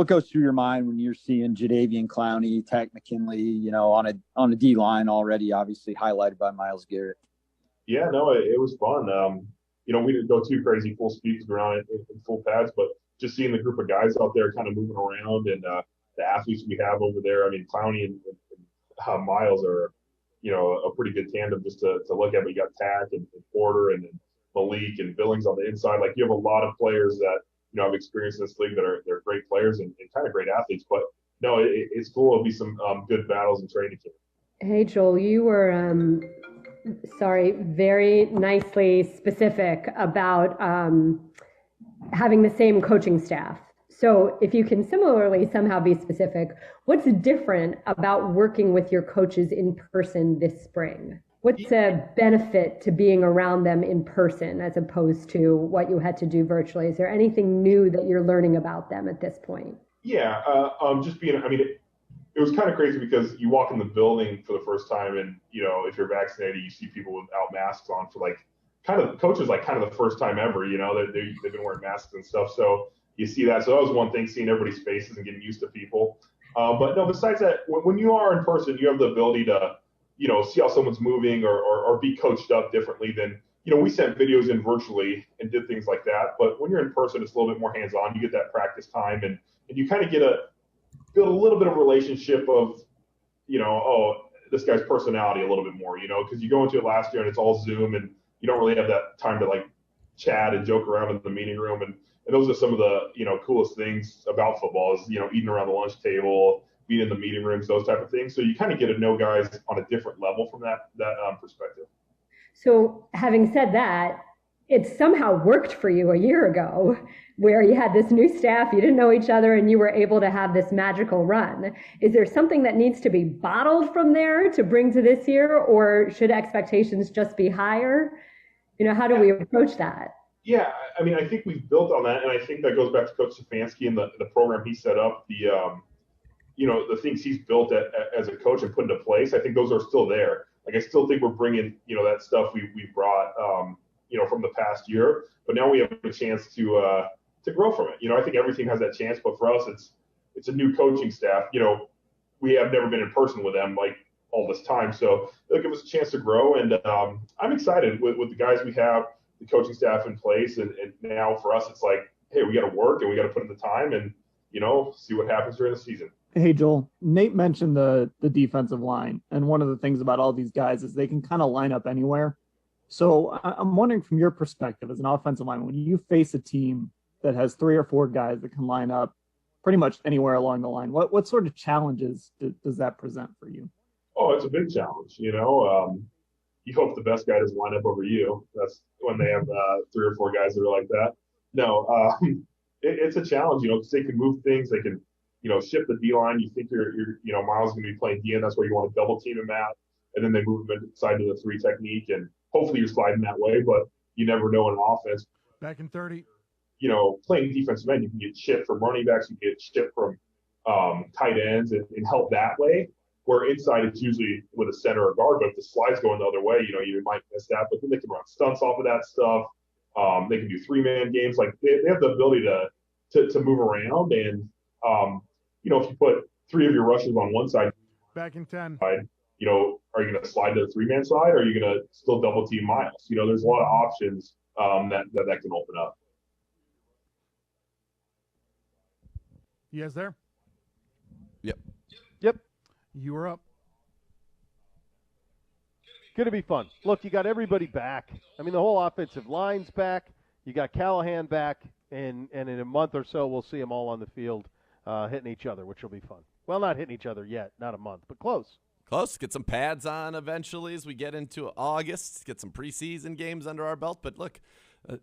goes through your mind when you're seeing Jadeveon Clowney, Takk McKinley, on a D-line already, obviously highlighted by Myles Garrett? Yeah, no, it was fun. We didn't go too crazy full speed because we're on in full pads, but just seeing the group of guys out there kind of moving around, and the athletes we have over there. I mean, Clowney and Myles are, a pretty good tandem just to look at. But you got Takk and Porter and Malik and Billings on the inside. Like, you have a lot of players that, I've experienced in this league they're great players and kind of great athletes. But no, it's cool. It'll be some good battles in training camp. Hey, Joel, you were, very nicely specific about having the same coaching staff. So if you can similarly somehow be specific, what's different about working with your coaches in person this spring? What's a benefit to being around them in person as opposed to what you had to do virtually? Is there anything new that you're learning about them at this point? Yeah, just being, it was kind of crazy because you walk in the building for the first time, and, if you're vaccinated, you see people without masks on for like kind of coaches like kind of the first time ever, you know, they've been wearing masks and stuff. So you see that. So that was one thing, seeing everybody's faces and getting used to people. But no, besides that, when you are in person, you have the ability to, you know, see how someone's moving or be coached up differently than, you know, we sent videos in virtually and did things like that. But when you're in person, it's a little bit more hands-on. You get that practice time and you kind of build a little bit of relationship of, you know, oh, this guy's personality a little bit more, you know, because you go into it last year and it's all Zoom and you don't really have that time to like chat and joke around in the meeting room. And those are some of the, you know, coolest things about football is, you know, eating around the lunch table, being in the meeting rooms, those type of things. So you kind of get to know guys on a different level from that perspective. So having said that, it somehow worked for you a year ago where you had this new staff, you didn't know each other, and you were able to have this magical run. Is there something that needs to be bottled from there to bring to this year, or should expectations just be higher? You know, how do we approach that? Yeah, I mean, I think we've built on that, and I think that goes back to Coach Stefanski and the program he set up, you know, the things he's built as a coach and put into place. I think those are still there. Like, I still think we're bringing, you know, that stuff we brought, you know, from the past year, but now we have a chance to grow from it. You know, I think everything has that chance, but for us, it's a new coaching staff. You know, we have never been in person with them like all this time, so it'll give us a chance to grow. And I'm excited with the guys we have, the coaching staff in place, and now for us, it's like, hey, we got to work and we got to put in the time, and you know, see what happens during the season. Hey, Joel, Nate mentioned the defensive line, and one of the things about all these guys is they can kind of line up anywhere. So I'm wondering, from your perspective as an offensive lineman, when you face a team that has 3 or 4 guys that can line up pretty much anywhere along the line, what sort of challenges does that present for you? Oh, it's a big challenge. You know, you hope the best guy doesn't line up over you. That's when they have 3 or 4 guys that are like that. No, it's a challenge, you know, because they can move things. They can, you know, shift the D-line. You think you're you know, Miles is going to be playing D-end. That's where you want to double team him at. And then they move him inside to the 3 technique. And hopefully you're sliding that way, but you never know in offense. Back in 30. You know, playing defensive end, you can get shipped from running backs. You can get shipped from tight ends and help that way. Where inside it's usually with a center or guard, but if the slide's going the other way, you know, you might miss that. But then they can run stunts off of that stuff. They can do 3-man games. Like they have the ability to move around. And you know, if you put 3 of your rushers on one side, back in 10, you know, are you going to slide to the 3-man side, or are you going to still double team Miles? You know, there's a lot of options that can open up. You guys there? Yep. You were up. Going to be fun. Look, you got everybody back. I mean, the whole offensive line's back. You got Callahan back, and in a month or so, we'll see them all on the field hitting each other, which will be fun. Well, not hitting each other yet, not a month, but close. Close. Get some pads on eventually as we get into August. Get some preseason games under our belt. But look,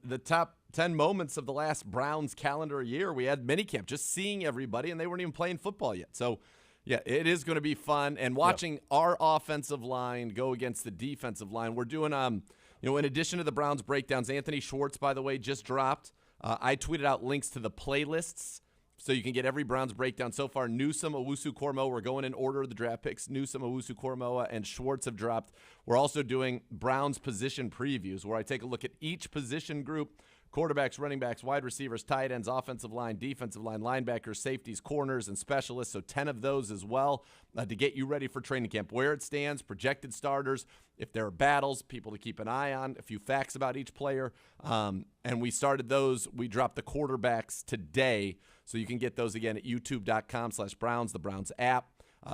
the top 10 moments of the last Browns calendar year, we had minicamp, just seeing everybody, and they weren't even playing football yet. So, yeah, it is going to be fun. And watching our offensive line go against the defensive line, we're doing, you know, in addition to the Browns breakdowns, Anthony Schwartz, by the way, just dropped. I tweeted out links to the playlists so you can get every Browns breakdown so far. Newsome, Owusu-Koramoah, we're going in order of the draft picks. Newsome, Owusu-Koramoah, and Schwartz have dropped. We're also doing Browns position previews where I take a look at each position group: quarterbacks, running backs, wide receivers, tight ends, offensive line, defensive line, linebackers, safeties, corners, and specialists. So 10 of those as well to get you ready for training camp. Where it stands, projected starters, if there are battles, people to keep an eye on, a few facts about each player. And we started those. We dropped the quarterbacks today, so you can get those again at youtube.com/Browns, the Browns app.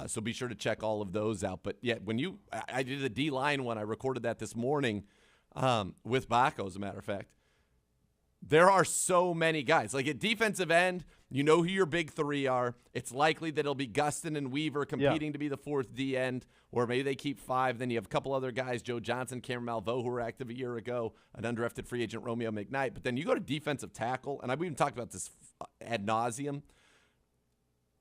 So be sure to check all of those out. But, yeah, I did the D-line one. I recorded that this morning with Baco, as a matter of fact. There are so many guys. Like at defensive end, you know who your big 3 are. It's likely that it'll be Gustin and Weaver competing to be the 4th D end, or maybe they keep 5. Then you have a couple other guys, Joe Johnson, Cameron Malveaux, who were active a year ago, an undrafted free agent, Romeo McKnight. But then you go to defensive tackle, and I've even talked about this ad nauseum.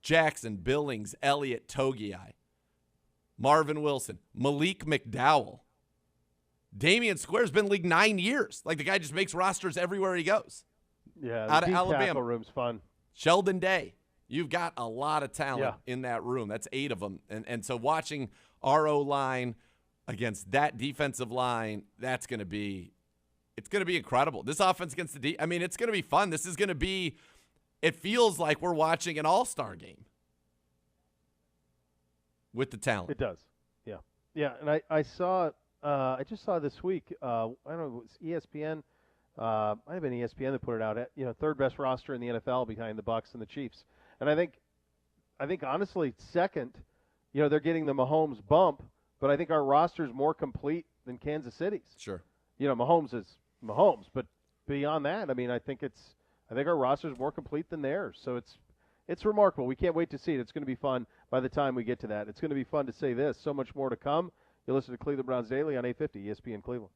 Jackson, Billings, Elliott, Togiai, Marvin Wilson, Malik McDowell. Damian Square's been in the league 9 years. Like, the guy just makes rosters everywhere he goes. Yeah, out of the Alabama. tackle room's fun. Sheldon Day. You've got a lot of talent in that room. That's 8 of them. And so watching our O-line against that defensive line, that's going to be It's going to be incredible. This offense against the I mean, it's going to be fun. This is going to be – it feels like we're watching an all-star game with the talent. It does. Yeah. Yeah, and I saw I just saw this week, I don't know, it was ESPN. Might have been ESPN that put it out. Third best roster in the NFL behind the Bucs and the Chiefs. And I think honestly, second, they're getting the Mahomes bump, but I think our roster is more complete than Kansas City's. Sure. Mahomes is Mahomes, but beyond that, I mean, I think our roster is more complete than theirs. So it's remarkable. We can't wait to see it. It's going to be fun by the time we get to that. It's going to be fun to say this. So much more to come. You'll listen to Cleveland Browns Daily on 850 ESPN Cleveland.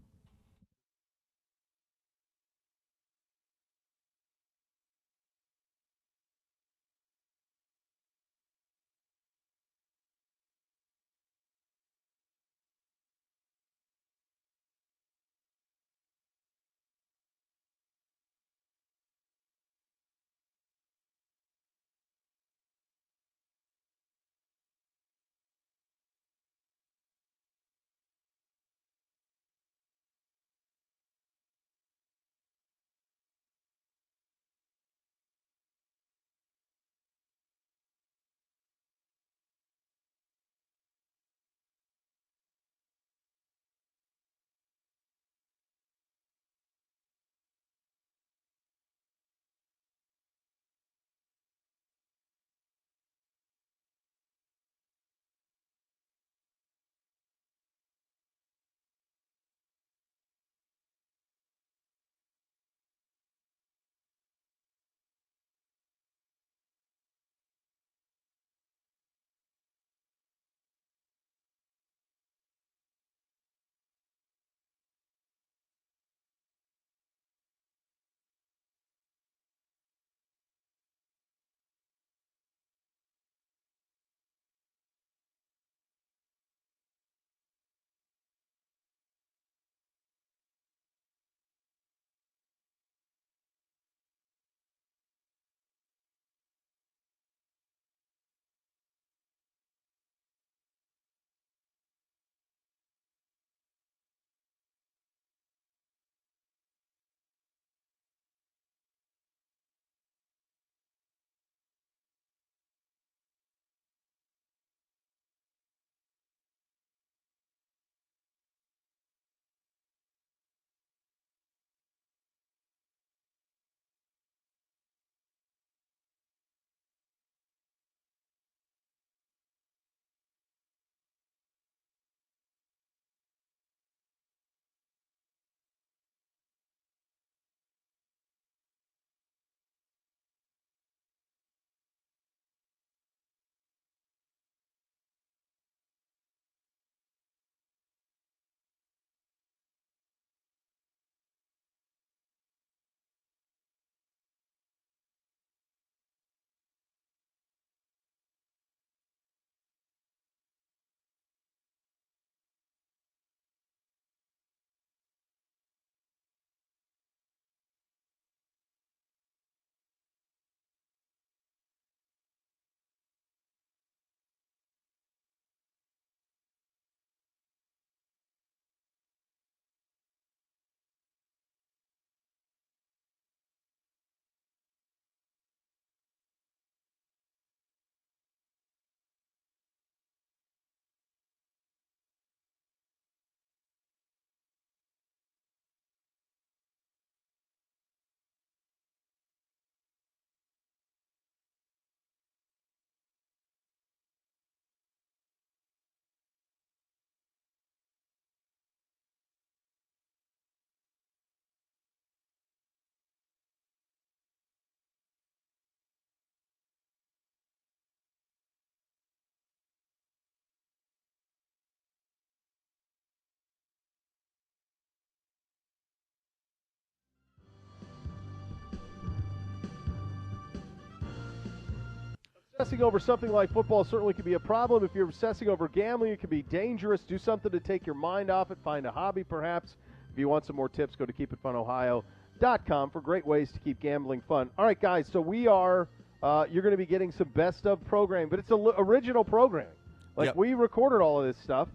Obsessing over something like football certainly can be a problem. If you're obsessing over gambling, it can be dangerous. Do something to take your mind off it. Find a hobby, perhaps. If you want some more tips, go to keepitfunohio.com for great ways to keep gambling fun. All right, guys, so we are you're going to be getting some best of programming, but it's original programming. Like, we recorded all of this stuff.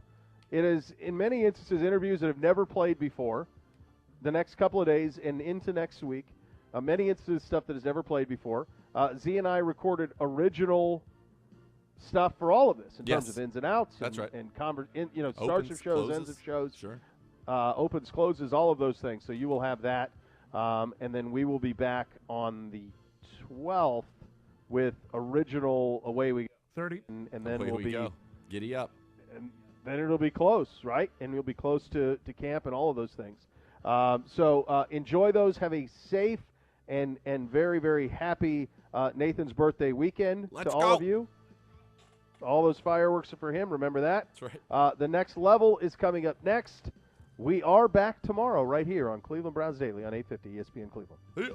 It is, in many instances, interviews that have never played before. the next couple of days and into next week. Many instances stuff that has never played before. Z and I recorded original stuff for all of this in terms of ins and outs. That's right. And starts Opens, of shows, closes. ends of shows. Sure. Opens, closes, all of those things. So you will have that. And then we will be back on the 12th with original Away We Go. 30. And then Away we'll we be go. Giddy up. And then it'll be close, right? And we'll be close to camp and all of those things. So enjoy those. Have a safe and very, very happy Nathan's birthday weekend to all of you. All those fireworks are for him. Remember that. That's right. The next level is coming up next. We are back tomorrow right here on Cleveland Browns Daily on 850 ESPN Cleveland. Yeah.